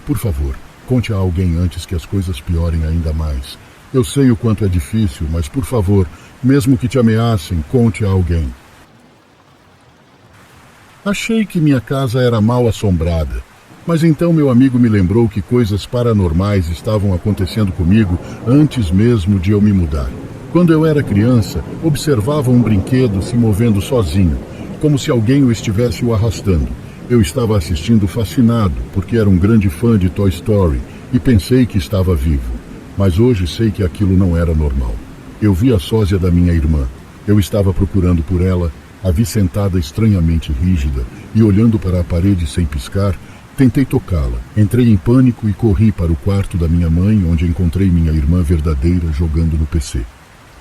Por favor, Conte a alguém antes que as coisas piorem ainda mais. Eu sei o quanto é difícil, mas por favor, mesmo que te ameacem, conte a alguém. Achei que minha casa era mal assombrada, mas então meu amigo me lembrou que coisas paranormais estavam acontecendo comigo antes mesmo de eu me mudar. Quando eu era criança, observava um brinquedo se movendo sozinho, como se alguém o estivesse o arrastando. Eu estava assistindo fascinado, porque era um grande fã de Toy Story e pensei que estava vivo. Mas hoje sei que aquilo não era normal. Eu vi a sósia da minha irmã. Eu estava procurando por ela, a vi sentada estranhamente rígida e olhando para a parede sem piscar. Tentei tocá-la. Entrei em pânico e corri para o quarto da minha mãe, onde encontrei minha irmã verdadeira jogando no PC.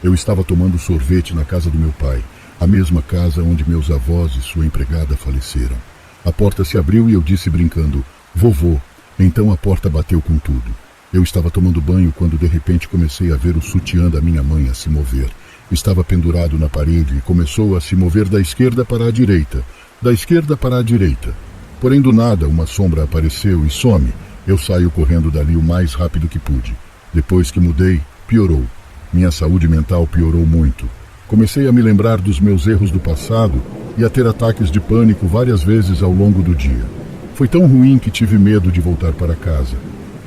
Eu estava tomando sorvete na casa do meu pai, a mesma casa onde meus avós e sua empregada faleceram. A porta se abriu e eu disse brincando, vovô. Então a porta bateu com tudo. Eu estava tomando banho quando de repente comecei a ver o sutiã da minha mãe a se mover. Estava pendurado na parede e começou a se mover da esquerda para a direita, da esquerda para a direita. Porém do nada uma sombra apareceu e some. Eu saio correndo dali o mais rápido que pude. Depois que mudei, piorou. Minha saúde mental piorou muito. Comecei a me lembrar dos meus erros do passado e a ter ataques de pânico várias vezes ao longo do dia. Foi tão ruim que tive medo de voltar para casa.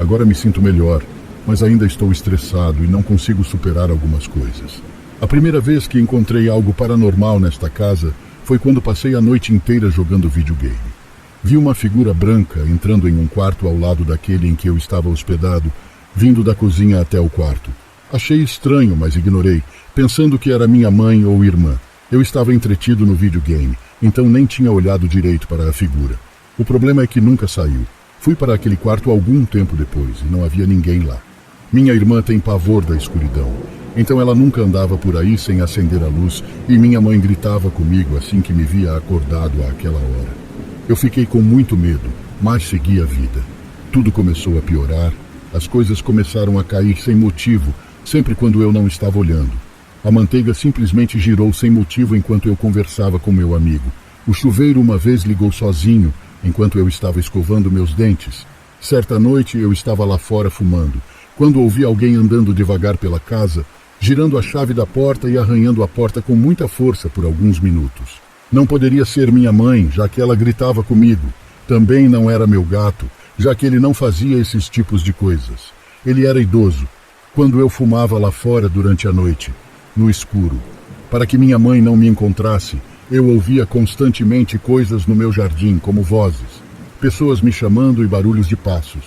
Agora me sinto melhor, mas ainda estou estressado e não consigo superar algumas coisas. A primeira vez que encontrei algo paranormal nesta casa foi quando passei a noite inteira jogando videogame. Vi uma figura branca entrando em um quarto ao lado daquele em que eu estava hospedado, vindo da cozinha até o quarto. Achei estranho, mas ignorei, pensando que era minha mãe ou irmã. Eu estava entretido no videogame, então nem tinha olhado direito para a figura. O problema é que nunca saiu. Fui para aquele quarto algum tempo depois e não havia ninguém lá. Minha irmã tem pavor da escuridão, então ela nunca andava por aí sem acender a luz e minha mãe gritava comigo assim que me via acordado àquela hora. Eu fiquei com muito medo, mas segui a vida. Tudo começou a piorar, as coisas começaram a cair sem motivo, sempre quando eu não estava olhando. A manteiga simplesmente girou sem motivo enquanto eu conversava com meu amigo. O chuveiro uma vez ligou sozinho enquanto eu estava escovando meus dentes. Certa noite eu estava lá fora fumando, quando ouvi alguém andando devagar pela casa, girando a chave da porta e arranhando a porta com muita força por alguns minutos. Não poderia ser minha mãe, já que ela gritava comigo. Também não era meu gato, já que ele não fazia esses tipos de coisas. Ele era idoso. Quando eu fumava lá fora durante a noite, no escuro, para que minha mãe não me encontrasse, eu ouvia constantemente coisas no meu jardim, como vozes, pessoas me chamando e barulhos de passos.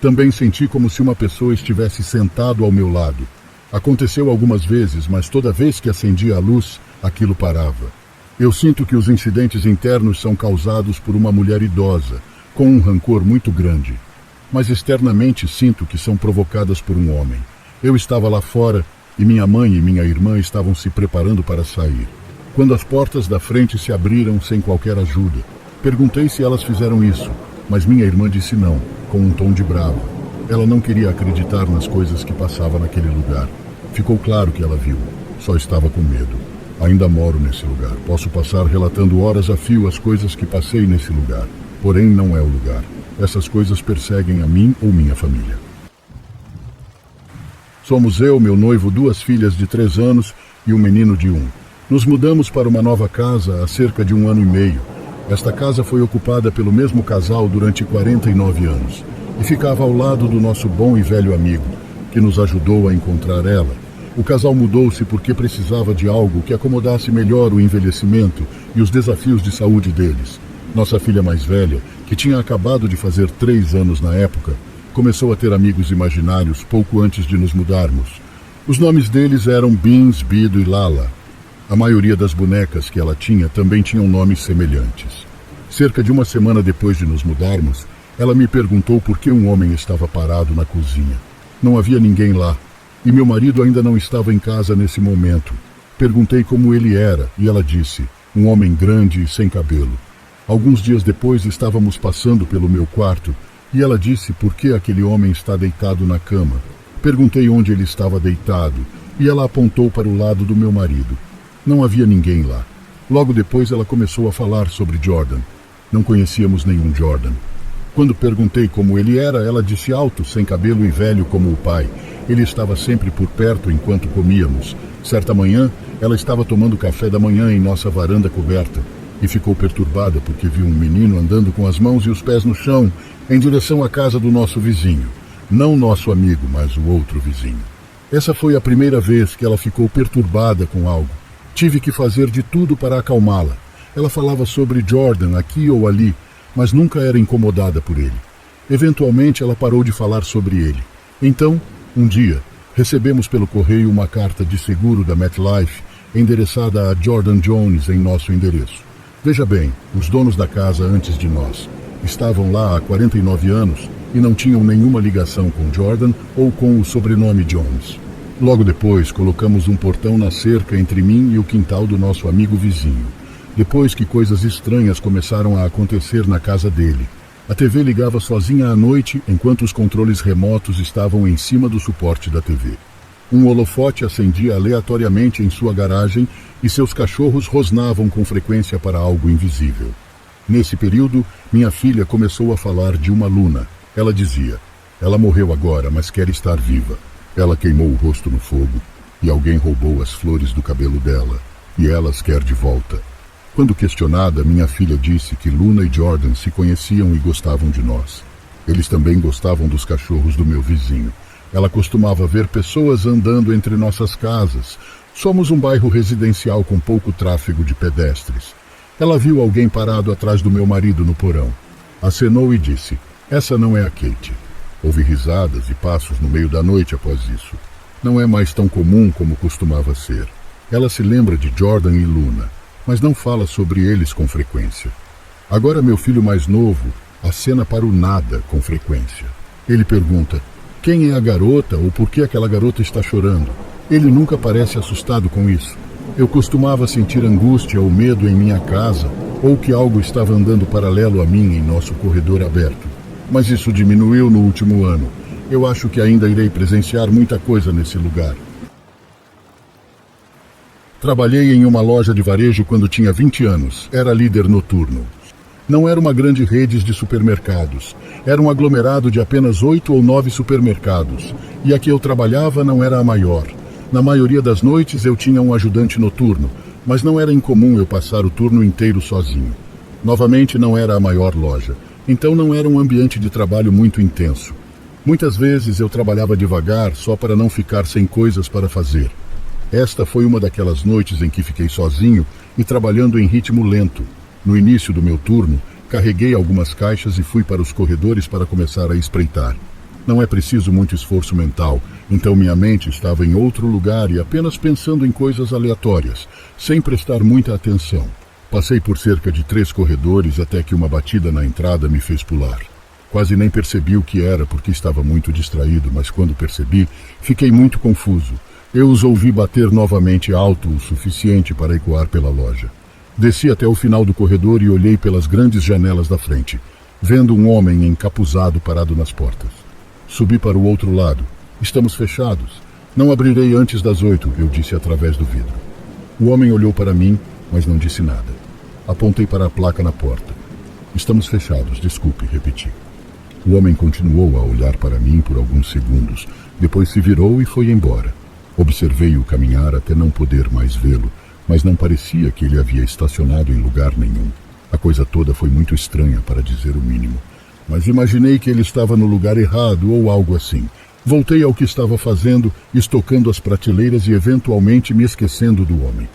Também senti como se uma pessoa estivesse sentado ao meu lado. Aconteceu algumas vezes, mas toda vez que acendia a luz, aquilo parava. Eu sinto que os incidentes internos são causados por uma mulher idosa, com um rancor muito grande. Mas externamente sinto que são provocadas por um homem. Eu estava lá fora e minha mãe e minha irmã estavam se preparando para sair, quando as portas da frente se abriram sem qualquer ajuda. Perguntei se elas fizeram isso, mas minha irmã disse não, com um tom de brava. Ela não queria acreditar nas coisas que passava naquele lugar. Ficou claro que ela viu, só estava com medo. Ainda moro nesse lugar. Posso passar relatando horas a fio as coisas que passei nesse lugar. Porém, não é o lugar. Essas coisas perseguem a mim ou minha família. Somos eu, meu noivo, 2 filhas de 3 anos e um menino de 1. Nos mudamos para uma nova casa há cerca de 1 ano e meio. Esta casa foi ocupada pelo mesmo casal durante 49 anos e ficava ao lado do nosso bom e velho amigo, que nos ajudou a encontrar ela. O casal mudou-se porque precisava de algo que acomodasse melhor o envelhecimento e os desafios de saúde deles. Nossa filha mais velha, que tinha acabado de fazer 3 anos na época, começou a ter amigos imaginários pouco antes de nos mudarmos. Os nomes deles eram Beans, Bido e Lala. A maioria das bonecas que ela tinha também tinham nomes semelhantes. Cerca de 1 semana depois de nos mudarmos, ela me perguntou por que um homem estava parado na cozinha. Não havia ninguém lá, e meu marido ainda não estava em casa nesse momento. Perguntei como ele era, e ela disse, um homem grande e sem cabelo. Alguns dias depois estávamos passando pelo meu quarto, e ela disse por que aquele homem está deitado na cama. Perguntei onde ele estava deitado, e ela apontou para o lado do meu marido. Não havia ninguém lá. Logo depois ela começou a falar sobre Jordan. Não conhecíamos nenhum Jordan. Quando perguntei como ele era, ela disse alto, sem cabelo e velho como o pai. Ele estava sempre por perto enquanto comíamos. Certa manhã, ela estava tomando café da manhã em nossa varanda coberta e ficou perturbada porque viu um menino andando com as mãos e os pés no chão em direção à casa do nosso vizinho. Não nosso amigo, mas o outro vizinho. Essa foi a primeira vez que ela ficou perturbada com algo. Tive que fazer de tudo para acalmá-la. Ela falava sobre Jordan aqui ou ali, mas nunca era incomodada por ele. Eventualmente, ela parou de falar sobre ele. Então, um dia, recebemos pelo correio uma carta de seguro da MetLife endereçada a Jordan Jones em nosso endereço. Veja bem, os donos da casa antes de nós estavam lá há 49 anos e não tinham nenhuma ligação com Jordan ou com o sobrenome Jones. Logo depois, colocamos um portão na cerca entre mim e o quintal do nosso amigo vizinho. Depois que coisas estranhas começaram a acontecer na casa dele. A TV ligava sozinha à noite enquanto os controles remotos estavam em cima do suporte da TV. Um holofote acendia aleatoriamente em sua garagem e seus cachorros rosnavam com frequência para algo invisível. Nesse período, minha filha começou a falar de uma Luna. Ela dizia, ela morreu agora, mas quer estar viva. Ela queimou o rosto no fogo e alguém roubou as flores do cabelo dela e ela as quer de volta. Quando questionada, minha filha disse que Luna e Jordan se conheciam e gostavam de nós. Eles também gostavam dos cachorros do meu vizinho. Ela costumava ver pessoas andando entre nossas casas. Somos um bairro residencial com pouco tráfego de pedestres. Ela viu alguém parado atrás do meu marido no porão. Acenou e disse, essa não é a Kate. Houve risadas e passos no meio da noite após isso. Não é mais tão comum como costumava ser. Ela se lembra de Jordan e Luna, mas não fala sobre eles com frequência. Agora meu filho mais novo acena para o nada com frequência. Ele pergunta, quem é a garota ou por que aquela garota está chorando? Ele nunca parece assustado com isso. Eu costumava sentir angústia ou medo em minha casa, ou que algo estava andando paralelo a mim em nosso corredor aberto. Mas isso diminuiu no último ano. Eu acho que ainda irei presenciar muita coisa nesse lugar. Trabalhei em uma loja de varejo quando tinha 20 anos. Era líder noturno. Não era uma grande rede de supermercados. Era um aglomerado de apenas 8 ou 9 supermercados. E a que eu trabalhava não era a maior. Na maioria das noites eu tinha um ajudante noturno, mas não era incomum eu passar o turno inteiro sozinho. Novamente não era a maior loja, então não era um ambiente de trabalho muito intenso. Muitas vezes eu trabalhava devagar só para não ficar sem coisas para fazer. Esta foi uma daquelas noites em que fiquei sozinho e trabalhando em ritmo lento. No início do meu turno, carreguei algumas caixas e fui para os corredores para começar a espreitar. Não é preciso muito esforço mental, então minha mente estava em outro lugar e apenas pensando em coisas aleatórias, sem prestar muita atenção. Passei por cerca de 3 corredores até que uma batida na entrada me fez pular. Quase nem percebi o que era porque estava muito distraído, mas quando percebi, fiquei muito confuso. Eu os ouvi bater novamente alto o suficiente para ecoar pela loja. Desci até o final do corredor e olhei pelas grandes janelas da frente, vendo um homem encapuzado parado nas portas. Subi para o outro lado. Estamos fechados. Não abrirei antes das 8, eu disse através do vidro. O homem olhou para mim, mas não disse nada. Apontei para a placa na porta. Estamos fechados, desculpe, repeti. O homem continuou a olhar para mim por alguns segundos, depois se virou e foi embora. Observei-o caminhar até não poder mais vê-lo, mas não parecia que ele havia estacionado em lugar nenhum. A coisa toda foi muito estranha, para dizer o mínimo. Mas imaginei que ele estava no lugar errado ou algo assim. Voltei ao que estava fazendo, estocando as prateleiras e eventualmente me esquecendo do homem.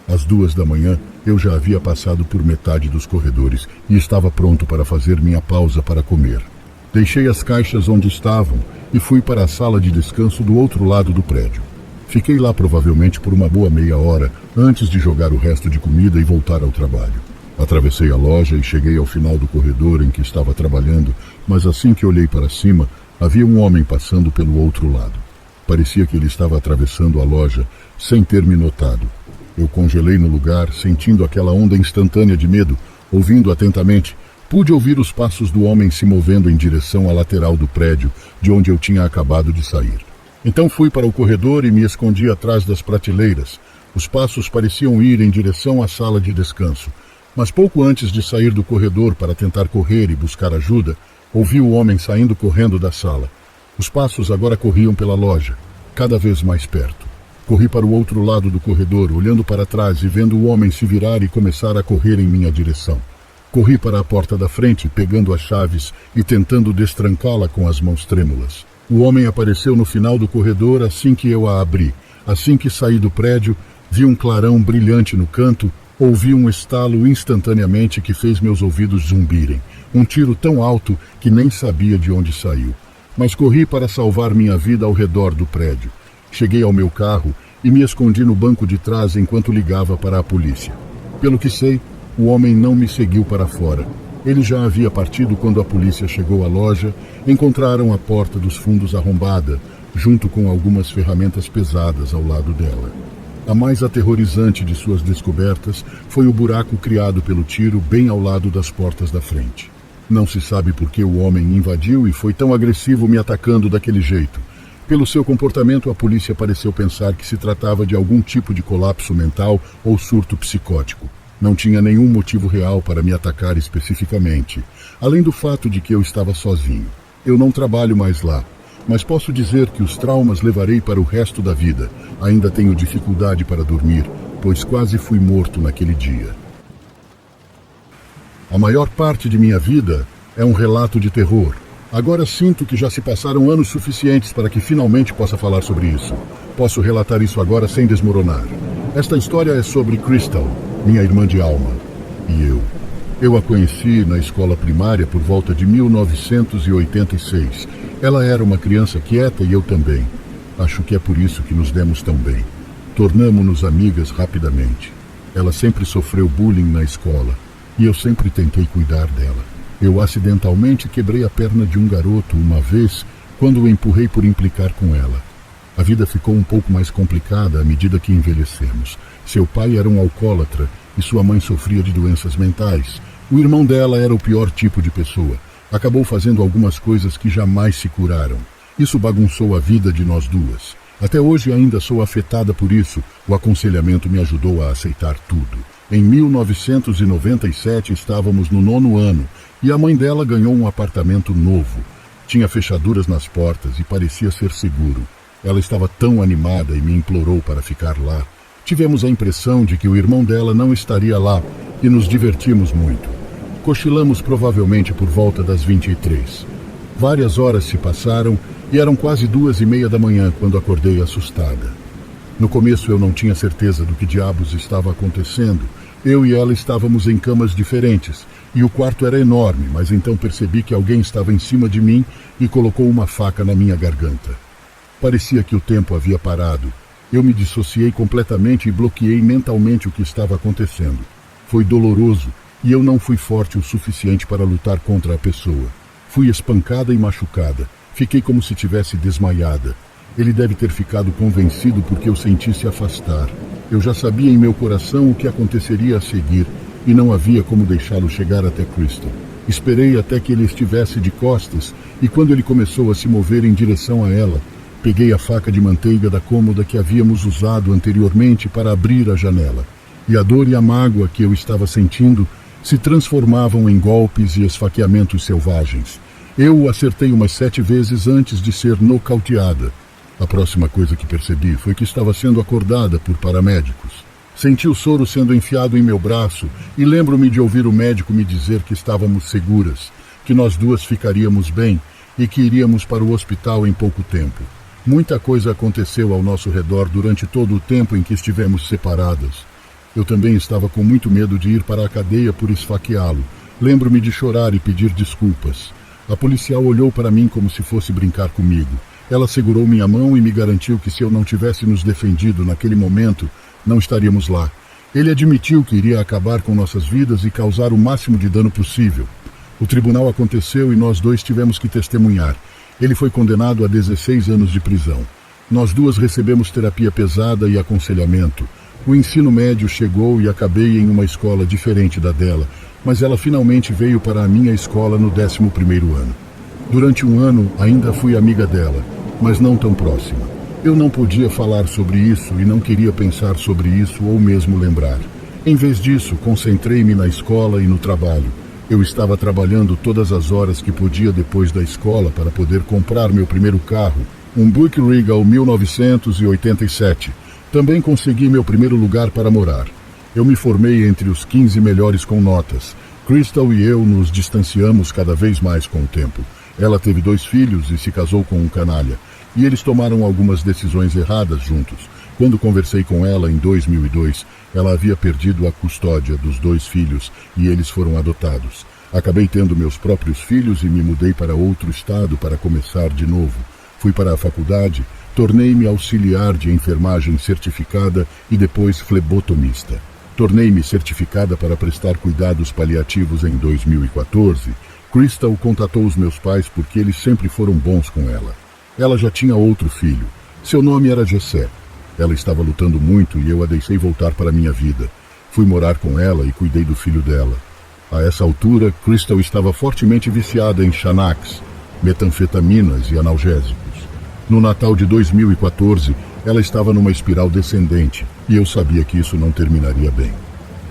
Às 2 da manhã, eu já havia passado por metade dos corredores e estava pronto para fazer minha pausa para comer. Deixei as caixas onde estavam e fui para a sala de descanso do outro lado do prédio. Fiquei lá provavelmente por uma boa meia hora antes de jogar o resto de comida e voltar ao trabalho. Atravessei a loja e cheguei ao final do corredor em que estava trabalhando, mas assim que olhei para cima, havia um homem passando pelo outro lado. Parecia que ele estava atravessando a loja sem ter me notado. Eu congelei no lugar, sentindo aquela onda instantânea de medo, ouvindo atentamente. Pude ouvir os passos do homem se movendo em direção à lateral do prédio, de onde eu tinha acabado de sair. Então fui para o corredor e me escondi atrás das prateleiras. Os passos pareciam ir em direção à sala de descanso. Mas pouco antes de sair do corredor para tentar correr e buscar ajuda, Ouvi o homem saindo correndo da sala. Os passos agora corriam pela loja, cada vez mais perto. Corri para o outro lado do corredor, olhando para trás e vendo o homem se virar e começar a correr em minha direção. Corri para a porta da frente, pegando as chaves e tentando destrancá-la com as mãos trêmulas. O homem apareceu no final do corredor assim que eu a abri. Assim que saí do prédio, vi um clarão brilhante no canto, ouvi um estalo instantaneamente que fez meus ouvidos zumbirem. Um tiro tão alto que nem sabia de onde saiu. Mas corri para salvar minha vida ao redor do prédio. Cheguei ao meu carro e me escondi no banco de trás enquanto ligava para a polícia. Pelo que sei, o homem não me seguiu para fora. Ele já havia partido quando a polícia chegou à loja. Encontraram a porta dos fundos arrombada, junto com algumas ferramentas pesadas ao lado dela. A mais aterrorizante de suas descobertas foi o buraco criado pelo tiro bem ao lado das portas da frente. Não se sabe por que o homem invadiu e foi tão agressivo me atacando daquele jeito. Pelo seu comportamento, a polícia pareceu pensar que se tratava de algum tipo de colapso mental ou surto psicótico. Não tinha nenhum motivo real para me atacar especificamente, além do fato de que eu estava sozinho. Eu não trabalho mais lá, mas posso dizer que os traumas levarei para o resto da vida. Ainda tenho dificuldade para dormir, pois quase fui morto naquele dia. A maior parte de minha vida é um relato de terror. Agora sinto que já se passaram anos suficientes para que finalmente possa falar sobre isso. Posso relatar isso agora sem desmoronar. Esta história é sobre Crystal, minha irmã de alma, e eu. Eu a conheci na escola primária por volta de 1986. Ela era uma criança quieta e eu também. Acho que é por isso que nos demos tão bem. Tornamo-nos amigas rapidamente. Ela sempre sofreu bullying na escola e eu sempre tentei cuidar dela. Eu acidentalmente quebrei a perna de um garoto uma vez quando o empurrei por implicar com ela. A vida ficou um pouco mais complicada à medida que envelhecemos. Seu pai era um alcoólatra e sua mãe sofria de doenças mentais. O irmão dela era o pior tipo de pessoa. Acabou fazendo algumas coisas que jamais se curaram. Isso bagunçou a vida de nós duas. Até hoje ainda sou afetada por isso. O aconselhamento me ajudou a aceitar tudo. Em 1997 estávamos no 9º ano e a mãe dela ganhou um apartamento novo. Tinha fechaduras nas portas e parecia ser seguro. Ela estava tão animada e me implorou para ficar lá. Tivemos a impressão de que o irmão dela não estaria lá e nos divertimos muito. Cochilamos provavelmente por volta das 23. Várias horas se passaram e eram quase 2:30 da manhã quando acordei assustada. No começo eu não tinha certeza do que diabos estava acontecendo. Eu e ela estávamos em camas diferentes e o quarto era enorme, mas então percebi que alguém estava em cima de mim e colocou uma faca na minha garganta. Parecia que o tempo havia parado. Eu me dissociei completamente e bloqueei mentalmente o que estava acontecendo. Foi doloroso e eu não fui forte o suficiente para lutar contra a pessoa. Fui espancada e machucada. Fiquei como se tivesse desmaiada. Ele deve ter ficado convencido porque eu senti se afastar. Eu já sabia em meu coração o que aconteceria a seguir e não havia como deixá-lo chegar até Crystal. Esperei até que ele estivesse de costas e quando ele começou a se mover em direção a ela, peguei a faca de manteiga da cômoda que havíamos usado anteriormente para abrir a janela. E a dor e a mágoa que eu estava sentindo se transformavam em golpes e esfaqueamentos selvagens. Eu o acertei umas 7 vezes antes de ser nocauteada. A próxima coisa que percebi foi que estava sendo acordada por paramédicos. Senti o soro sendo enfiado em meu braço e lembro-me de ouvir o médico me dizer que estávamos seguras, que nós duas ficaríamos bem e que iríamos para o hospital em pouco tempo. Muita coisa aconteceu ao nosso redor durante todo o tempo em que estivemos separadas. Eu também estava com muito medo de ir para a cadeia por esfaqueá-lo. Lembro-me de chorar e pedir desculpas. A policial olhou para mim como se fosse brincar comigo. Ela segurou minha mão e me garantiu que se eu não tivesse nos defendido naquele momento, não estaríamos lá. Ele admitiu que iria acabar com nossas vidas e causar o máximo de dano possível. O tribunal aconteceu e nós dois tivemos que testemunhar. Ele foi condenado a 16 anos de prisão. Nós duas recebemos terapia pesada e aconselhamento. O ensino médio chegou e acabei em uma escola diferente da dela, mas ela finalmente veio para a minha escola no 11º ano. Durante um ano ainda fui amiga dela, mas não tão próxima. Eu não podia falar sobre isso e não queria pensar sobre isso ou mesmo lembrar. Em vez disso, concentrei-me na escola e no trabalho. Eu estava trabalhando todas as horas que podia depois da escola para poder comprar meu primeiro carro, um Buick Regal 1987. Também consegui meu primeiro lugar para morar. Eu me formei entre os 15 melhores com notas. Crystal e eu nos distanciamos cada vez mais com o tempo. Ela teve 2 filhos e se casou com um canalha. E eles tomaram algumas decisões erradas juntos. Quando conversei com ela em 2002, ela havia perdido a custódia dos 2 filhos e eles foram adotados. Acabei tendo meus próprios filhos e me mudei para outro estado para começar de novo. Fui para a faculdade, tornei-me auxiliar de enfermagem certificada e depois flebotomista. Tornei-me certificada para prestar cuidados paliativos em 2014. Crystal contatou os meus pais porque eles sempre foram bons com ela. Ela já tinha outro filho. Seu nome era Jessé. Ela estava lutando muito e eu a deixei voltar para minha vida. Fui morar com ela e cuidei do filho dela. A essa altura, Crystal estava fortemente viciada em Xanax, metanfetaminas e analgésicos. No Natal de 2014, ela estava numa espiral descendente e eu sabia que isso não terminaria bem.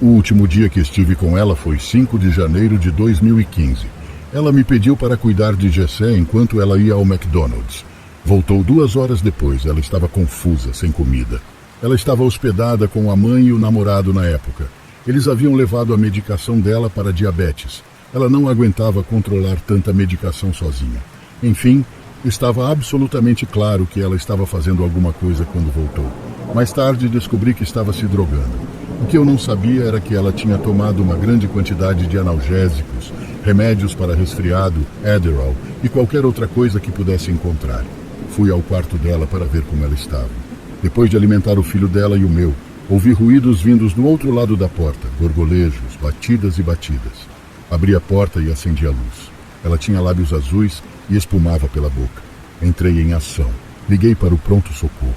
O último dia que estive com ela foi 5 de janeiro de 2015. Ela me pediu para cuidar de Jessé enquanto ela ia ao McDonald's. Voltou 2 horas depois. Ela estava confusa, sem comida. Ela estava hospedada com a mãe e o namorado na época. Eles haviam levado a medicação dela para diabetes. Ela não aguentava controlar tanta medicação sozinha. Enfim, estava absolutamente claro que ela estava fazendo alguma coisa quando voltou. Mais tarde descobri que estava se drogando. O que eu não sabia era que ela tinha tomado uma grande quantidade de analgésicos, remédios para resfriado, Adderall e qualquer outra coisa que pudesse encontrar. Fui ao quarto dela para ver como ela estava. Depois de alimentar o filho dela e o meu, ouvi ruídos vindos do outro lado da porta, gorgolejos, batidas e batidas. Abri a porta e acendi a luz. Ela tinha lábios azuis e espumava pela boca. Entrei em ação. Liguei para o pronto-socorro.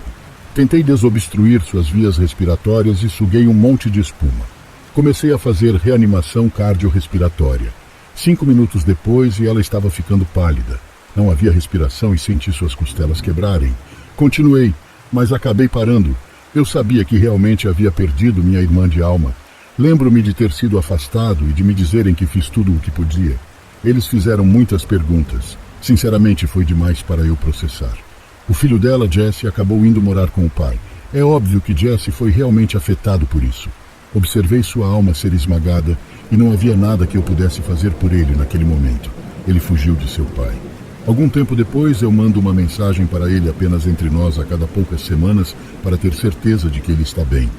Tentei desobstruir suas vias respiratórias e suguei um monte de espuma. Comecei a fazer reanimação cardiorrespiratória. 5 minutos depois e ela estava ficando pálida. Não havia respiração e senti suas costelas quebrarem. Continuei, mas acabei parando. Eu sabia que realmente havia perdido minha irmã de alma. Lembro-me de ter sido afastado e de me dizerem que fiz tudo o que podia. Eles fizeram muitas perguntas. Sinceramente, foi demais para eu processar. O filho dela, Jesse, acabou indo morar com o pai. É óbvio que Jesse foi realmente afetado por isso. Observei sua alma ser esmagada e não havia nada que eu pudesse fazer por ele naquele momento. Ele fugiu de seu pai. Algum tempo depois, eu mando uma mensagem para ele apenas entre nós a cada poucas semanas para ter certeza de que ele está bem,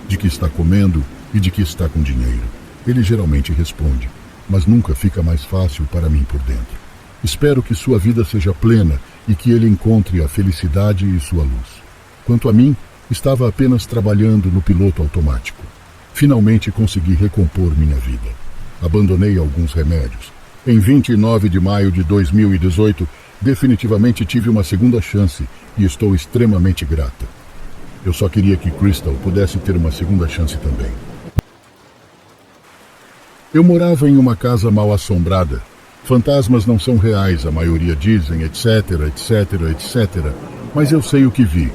de que está comendo e de que está com dinheiro. Ele geralmente responde, mas nunca fica mais fácil para mim por dentro. Espero que sua vida seja plena e que ele encontre a felicidade e sua luz. Quanto a mim, estava apenas trabalhando no piloto automático. Finalmente consegui recompor minha vida. Abandonei alguns remédios. Em 29 de maio de 2018, definitivamente tive uma segunda chance e estou extremamente grata. Eu só queria que Crystal pudesse ter uma segunda chance também. Eu morava em uma casa mal assombrada. Fantasmas não são reais, a maioria dizem, etc, etc, etc. Mas eu sei o que vi.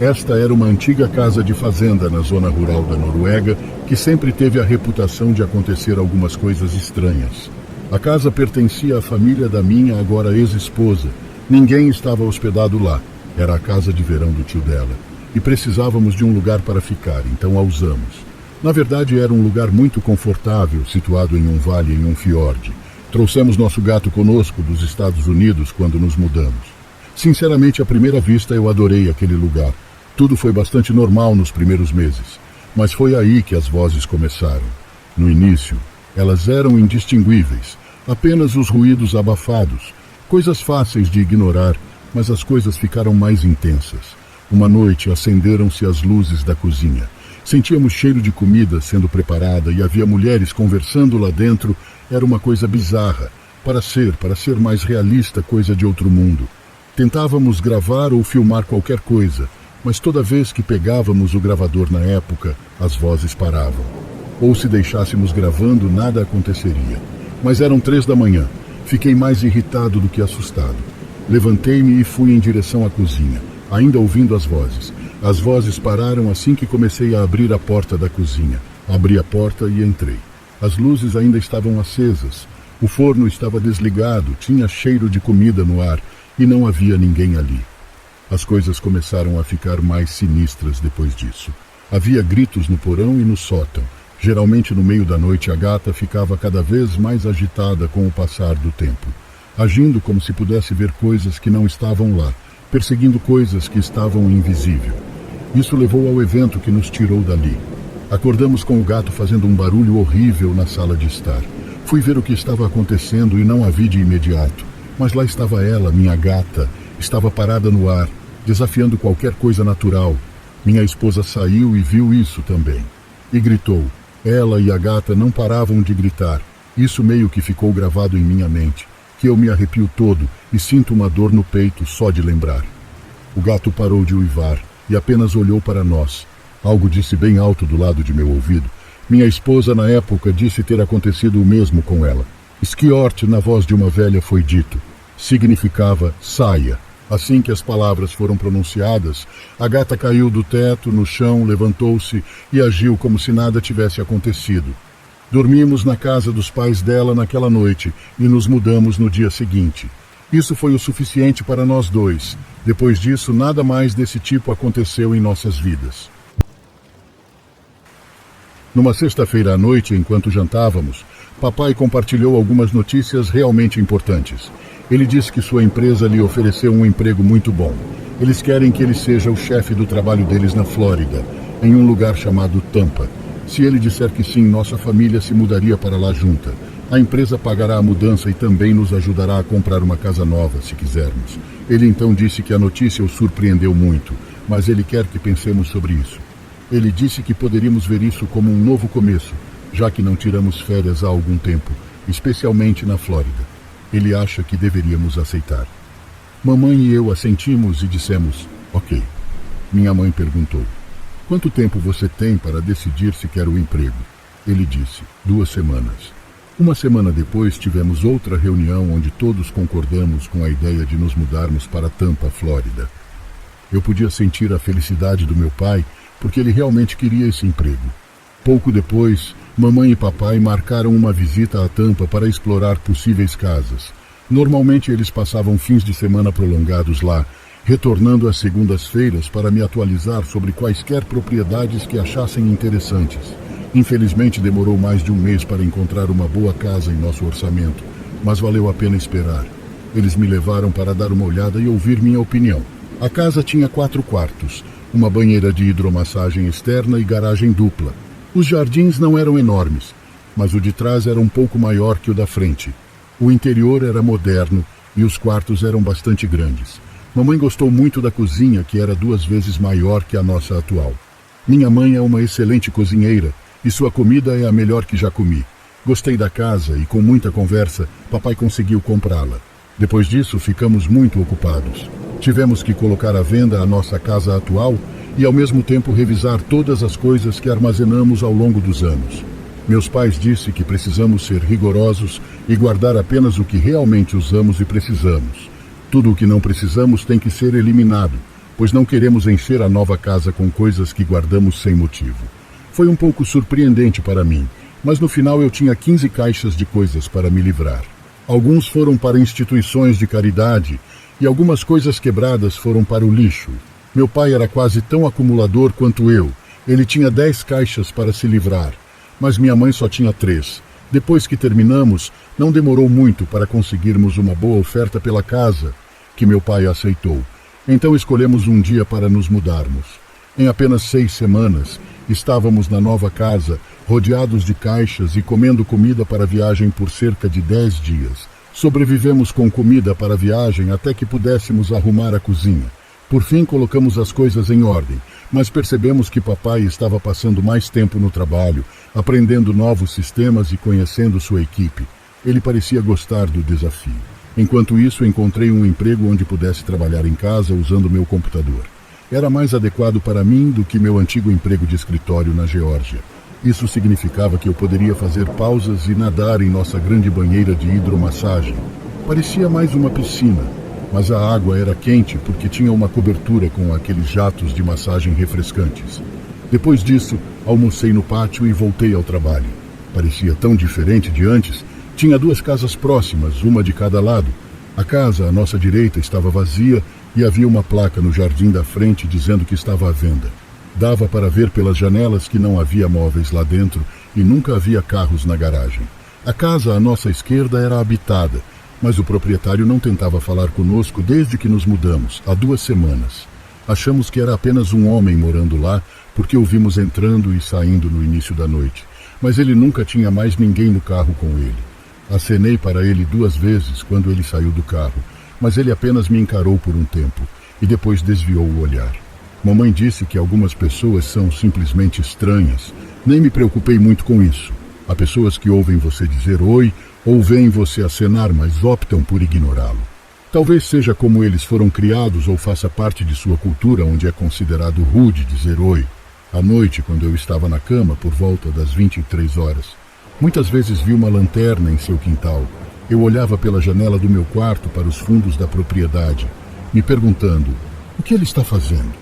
Esta era uma antiga casa de fazenda na zona rural da Noruega que sempre teve a reputação de acontecer algumas coisas estranhas. A casa pertencia à família da minha agora ex-esposa. Ninguém estava hospedado lá. Era a casa de verão do tio dela. E precisávamos de um lugar para ficar, então a usamos. Na verdade, era um lugar muito confortável, situado em um vale em um fiorde. Trouxemos nosso gato conosco dos Estados Unidos quando nos mudamos. Sinceramente, à primeira vista, eu adorei aquele lugar. Tudo foi bastante normal nos primeiros meses. Mas foi aí que as vozes começaram. No início, elas eram indistinguíveis. Apenas os ruídos abafados, coisas fáceis de ignorar, mas as coisas ficaram mais intensas. Uma noite acenderam-se as luzes da cozinha. Sentíamos cheiro de comida sendo preparada e havia mulheres conversando lá dentro. Era uma coisa bizarra, para ser mais realista, coisa de outro mundo. Tentávamos gravar ou filmar qualquer coisa, mas toda vez que pegávamos o gravador na época, as vozes paravam. Ou se deixássemos gravando, nada aconteceria. Mas eram 3 da manhã. Fiquei mais irritado do que assustado. Levantei-me e fui em direção à cozinha, ainda ouvindo as vozes. As vozes pararam assim que comecei a abrir a porta da cozinha. Abri a porta e entrei. As luzes ainda estavam acesas. O forno estava desligado, tinha cheiro de comida no ar e não havia ninguém ali. As coisas começaram a ficar mais sinistras depois disso. Havia gritos no porão e no sótão. Geralmente no meio da noite a gata ficava cada vez mais agitada com o passar do tempo, agindo como se pudesse ver coisas que não estavam lá, perseguindo coisas que estavam invisível. Isso levou ao evento que nos tirou dali. Acordamos com o gato fazendo um barulho horrível na sala de estar. Fui ver o que estava acontecendo e não a vi de imediato. Mas lá estava ela, minha gata. Estava parada no ar, desafiando qualquer coisa natural. Minha esposa saiu e viu isso também. E gritou. Ela e a gata não paravam de gritar. Isso meio que ficou gravado em minha mente, que eu me arrepio todo e sinto uma dor no peito só de lembrar. O gato parou de uivar e apenas olhou para nós. Algo disse bem alto do lado de meu ouvido. Minha esposa, na época, disse ter acontecido o mesmo com ela. Skjort, na voz de uma velha, foi dito. Significava saia. Assim que as palavras foram pronunciadas, a gata caiu do teto, no chão, levantou-se e agiu como se nada tivesse acontecido. Dormimos na casa dos pais dela naquela noite e nos mudamos no dia seguinte. Isso foi o suficiente para nós dois. Depois disso, nada mais desse tipo aconteceu em nossas vidas. Numa sexta-feira à noite, enquanto jantávamos, papai compartilhou algumas notícias realmente importantes. Ele disse que sua empresa lhe ofereceu um emprego muito bom. Eles querem que ele seja o chefe do trabalho deles na Flórida, em um lugar chamado Tampa. Se ele disser que sim, nossa família se mudaria para lá junta. A empresa pagará a mudança e também nos ajudará a comprar uma casa nova, se quisermos. Ele então disse que a notícia o surpreendeu muito, mas ele quer que pensemos sobre isso. Ele disse que poderíamos ver isso como um novo começo, já que não tiramos férias há algum tempo, especialmente na Flórida. Ele acha que deveríamos aceitar. Mamãe e eu assentimos e dissemos, ok. Minha mãe perguntou, quanto tempo você tem para decidir se quer o emprego? Ele disse, 2 semanas. Uma semana depois tivemos outra reunião onde todos concordamos com a ideia de nos mudarmos para Tampa, Flórida. Eu podia sentir a felicidade do meu pai porque ele realmente queria esse emprego. Pouco depois, mamãe e papai marcaram uma visita a Tampa para explorar possíveis casas. Normalmente eles passavam fins de semana prolongados lá, retornando às segundas-feiras para me atualizar sobre quaisquer propriedades que achassem interessantes. Infelizmente demorou mais de um mês para encontrar uma boa casa em nosso orçamento, mas valeu a pena esperar. Eles me levaram para dar uma olhada e ouvir minha opinião. A casa tinha 4 quartos, uma banheira de hidromassagem externa e garagem dupla. Os jardins não eram enormes, mas o de trás era um pouco maior que o da frente. O interior era moderno e os quartos eram bastante grandes. Mamãe gostou muito da cozinha, que era 2 vezes maior que a nossa atual. Minha mãe é uma excelente cozinheira e sua comida é a melhor que já comi. Gostei da casa e, com muita conversa, papai conseguiu comprá-la. Depois disso, ficamos muito ocupados. Tivemos que colocar à venda a nossa casa atual e, ao mesmo tempo, revisar todas as coisas que armazenamos ao longo dos anos. Meus pais disseram que precisamos ser rigorosos e guardar apenas o que realmente usamos e precisamos. Tudo o que não precisamos tem que ser eliminado, pois não queremos encher a nova casa com coisas que guardamos sem motivo. Foi um pouco surpreendente para mim, mas no final eu tinha 15 caixas de coisas para me livrar. Alguns foram para instituições de caridade e algumas coisas quebradas foram para o lixo. Meu pai era quase tão acumulador quanto eu. Ele tinha 10 caixas para se livrar, mas minha mãe só tinha 3. Depois que terminamos, não demorou muito para conseguirmos uma boa oferta pela casa, que meu pai aceitou. Então escolhemos um dia para nos mudarmos. Em apenas 6 semanas, estávamos na nova casa, rodeados de caixas e comendo comida para a viagem por cerca de 10 dias. Sobrevivemos com comida para a viagem até que pudéssemos arrumar a cozinha. Por fim, colocamos as coisas em ordem, mas percebemos que papai estava passando mais tempo no trabalho, aprendendo novos sistemas e conhecendo sua equipe. Ele parecia gostar do desafio. Enquanto isso, encontrei um emprego onde pudesse trabalhar em casa usando meu computador. Era mais adequado para mim do que meu antigo emprego de escritório na Geórgia. Isso significava que eu poderia fazer pausas e nadar em nossa grande banheira de hidromassagem. Parecia mais uma piscina, mas a água era quente porque tinha uma cobertura com aqueles jatos de massagem refrescantes. Depois disso, almocei no pátio e voltei ao trabalho. Parecia tão diferente de antes. Tinha duas casas próximas, uma de cada lado. A casa à nossa direita estava vazia e havia uma placa no jardim da frente dizendo que estava à venda. Dava para ver pelas janelas que não havia móveis lá dentro e nunca havia carros na garagem. A casa à nossa esquerda era habitada, mas o proprietário não tentava falar conosco desde que nos mudamos, há 2 semanas. Achamos que era apenas um homem morando lá, porque o vimos entrando e saindo no início da noite. Mas ele nunca tinha mais ninguém no carro com ele. Acenei para ele 2 vezes quando ele saiu do carro, mas ele apenas me encarou por um tempo e depois desviou o olhar. Mamãe disse que algumas pessoas são simplesmente estranhas. Nem me preocupei muito com isso. Há pessoas que ouvem você dizer oi ou veem você acenar, mas optam por ignorá-lo. Talvez seja como eles foram criados ou faça parte de sua cultura, onde é considerado rude dizer oi. À noite, quando eu estava na cama, por volta das 23 horas, muitas vezes vi uma lanterna em seu quintal. Eu olhava pela janela do meu quarto para os fundos da propriedade, me perguntando, o que ele está fazendo?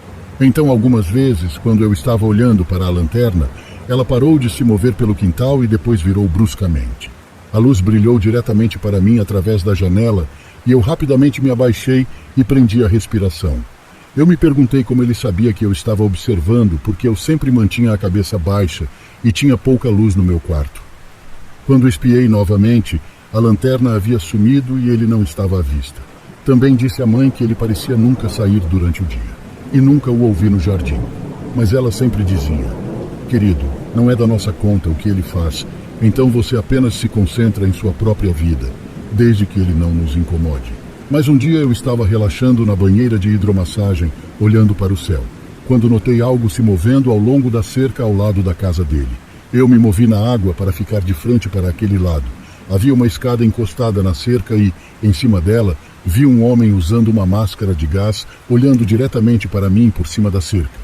Então, algumas vezes, quando eu estava olhando para a lanterna, ela parou de se mover pelo quintal e depois virou bruscamente. A luz brilhou diretamente para mim através da janela e eu rapidamente me abaixei e prendi a respiração. Eu me perguntei como ele sabia que eu estava observando, porque eu sempre mantinha a cabeça baixa e tinha pouca luz no meu quarto. Quando espiei novamente, a lanterna havia sumido e ele não estava à vista. Também disse à mãe que ele parecia nunca sair durante o dia. E nunca o ouvi no jardim. Mas ela sempre dizia, querido, não é da nossa conta o que ele faz, então você apenas se concentra em sua própria vida, desde que ele não nos incomode. Mas um dia eu estava relaxando na banheira de hidromassagem, olhando para o céu, quando notei algo se movendo ao longo da cerca ao lado da casa dele. Eu me movi na água para ficar de frente para aquele lado. Havia uma escada encostada na cerca e, em cima dela, vi um homem usando uma máscara de gás, olhando diretamente para mim por cima da cerca.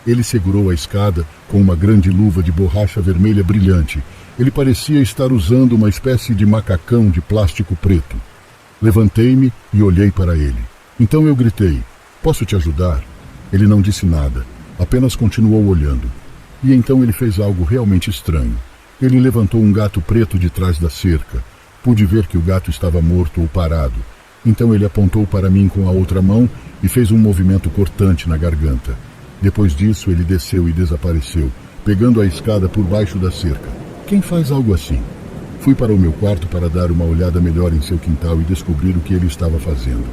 Ele segurou a escada com uma grande luva de borracha vermelha brilhante. Ele parecia estar usando uma espécie de macacão de plástico preto. Levantei-me e olhei para ele. Então eu gritei, posso te ajudar? Ele não disse nada, apenas continuou olhando. E então ele fez algo realmente estranho. Ele levantou um gato preto de trás da cerca. Pude ver que o gato estava morto ou parado. Então ele apontou para mim com a outra mão e fez um movimento cortante na garganta. Depois disso, ele desceu e desapareceu, pegando a escada por baixo da cerca. Quem faz algo assim? Fui para o meu quarto para dar uma olhada melhor em seu quintal e descobrir o que ele estava fazendo.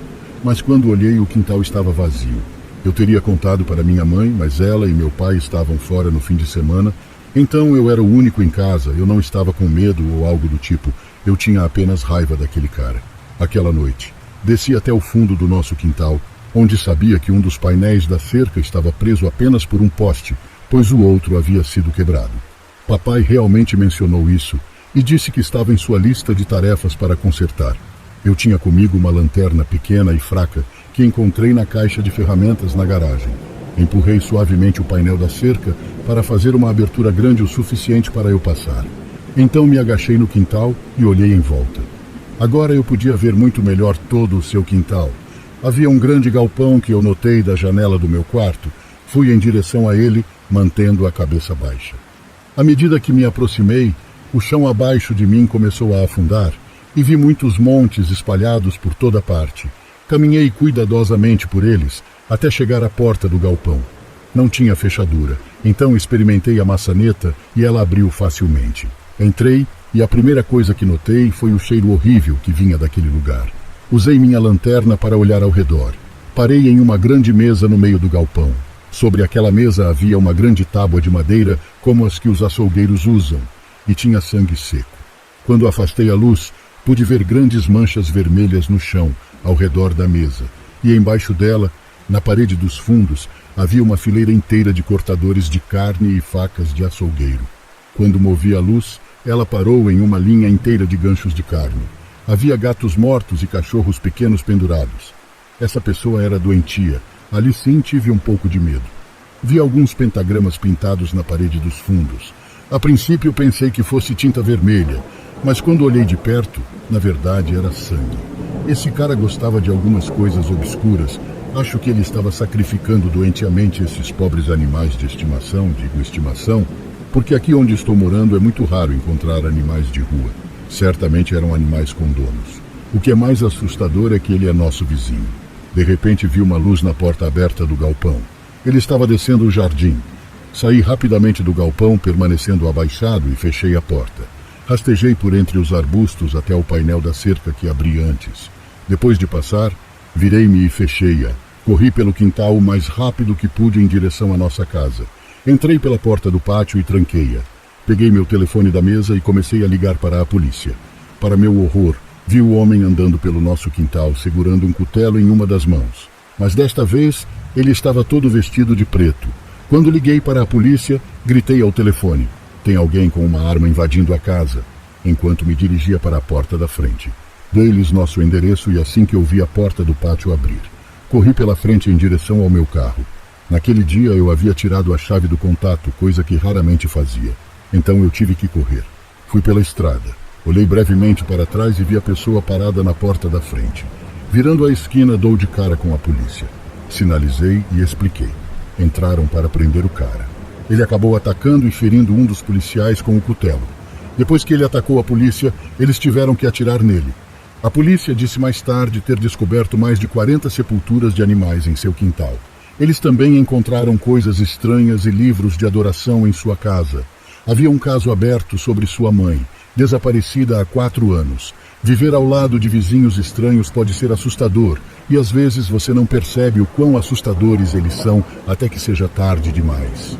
Mas quando olhei, o quintal estava vazio. Eu teria contado para minha mãe, mas ela e meu pai estavam fora no fim de semana. Então eu era o único em casa, eu não estava com medo ou algo do tipo. Eu tinha apenas raiva daquele cara. Aquela noite, desci até o fundo do nosso quintal, onde sabia que um dos painéis da cerca estava preso apenas por um poste, pois o outro havia sido quebrado. Papai realmente mencionou isso e disse que estava em sua lista de tarefas para consertar. Eu tinha comigo uma lanterna pequena e fraca que encontrei na caixa de ferramentas na garagem. Empurrei suavemente o painel da cerca para fazer uma abertura grande o suficiente para eu passar. Então me agachei no quintal e olhei em volta. Agora eu podia ver muito melhor todo o seu quintal. Havia um grande galpão que eu notei da janela do meu quarto. Fui em direção a ele, mantendo a cabeça baixa. À medida que me aproximei, o chão abaixo de mim começou a afundar e vi muitos montes espalhados por toda parte. Caminhei cuidadosamente por eles até chegar à porta do galpão. Não tinha fechadura, então experimentei a maçaneta e ela abriu facilmente. Entrei e a primeira coisa que notei foi o cheiro horrível que vinha daquele lugar. Usei minha lanterna para olhar ao redor. Parei em uma grande mesa no meio do galpão. Sobre aquela mesa havia uma grande tábua de madeira como as que os açougueiros usam, e tinha sangue seco. Quando afastei a luz, pude ver grandes manchas vermelhas no chão, ao redor da mesa, e embaixo dela, na parede dos fundos, havia uma fileira inteira de cortadores de carne e facas de açougueiro. Quando movi a luz, ela parou em uma linha inteira de ganchos de carne. Havia gatos mortos e cachorros pequenos pendurados. Essa pessoa era doentia. Ali sim tive um pouco de medo. Vi alguns pentagramas pintados na parede dos fundos. A princípio pensei que fosse tinta vermelha, mas quando olhei de perto, na verdade era sangue. Esse cara gostava de algumas coisas obscuras. Acho que ele estava sacrificando doentiamente esses pobres animais de estimação, porque aqui onde estou morando é muito raro encontrar animais de rua. Certamente eram animais com donos. O que é mais assustador é que ele é nosso vizinho. De repente vi uma luz na porta aberta do galpão. Ele estava descendo o jardim. Saí rapidamente do galpão, permanecendo abaixado, e fechei a porta. Rastejei por entre os arbustos até o painel da cerca que abri antes. Depois de passar, virei-me e fechei-a. Corri pelo quintal o mais rápido que pude em direção à nossa casa. Entrei pela porta do pátio e tranquei-a. Peguei meu telefone da mesa e comecei a ligar para a polícia. Para meu horror, vi o homem andando pelo nosso quintal, segurando um cutelo em uma das mãos. Mas desta vez, ele estava todo vestido de preto. Quando liguei para a polícia, gritei ao telefone. Tem alguém com uma arma invadindo a casa, enquanto me dirigia para a porta da frente. Dei-lhes nosso endereço e assim que eu vi a porta do pátio abrir, corri pela frente em direção ao meu carro. Naquele dia eu havia tirado a chave do contato, coisa que raramente fazia. Então eu tive que correr. Fui pela estrada. Olhei brevemente para trás e vi a pessoa parada na porta da frente. Virando a esquina, dou de cara com a polícia. Sinalizei e expliquei. Entraram para prender o cara. Ele acabou atacando e ferindo um dos policiais com o cutelo. Depois que ele atacou a polícia, eles tiveram que atirar nele. A polícia disse mais tarde ter descoberto mais de 40 sepulturas de animais em seu quintal. Eles também encontraram coisas estranhas e livros de adoração em sua casa. Havia um caso aberto sobre sua mãe, desaparecida há 4 anos. Viver ao lado de vizinhos estranhos pode ser assustador, e às vezes você não percebe o quão assustadores eles são até que seja tarde demais.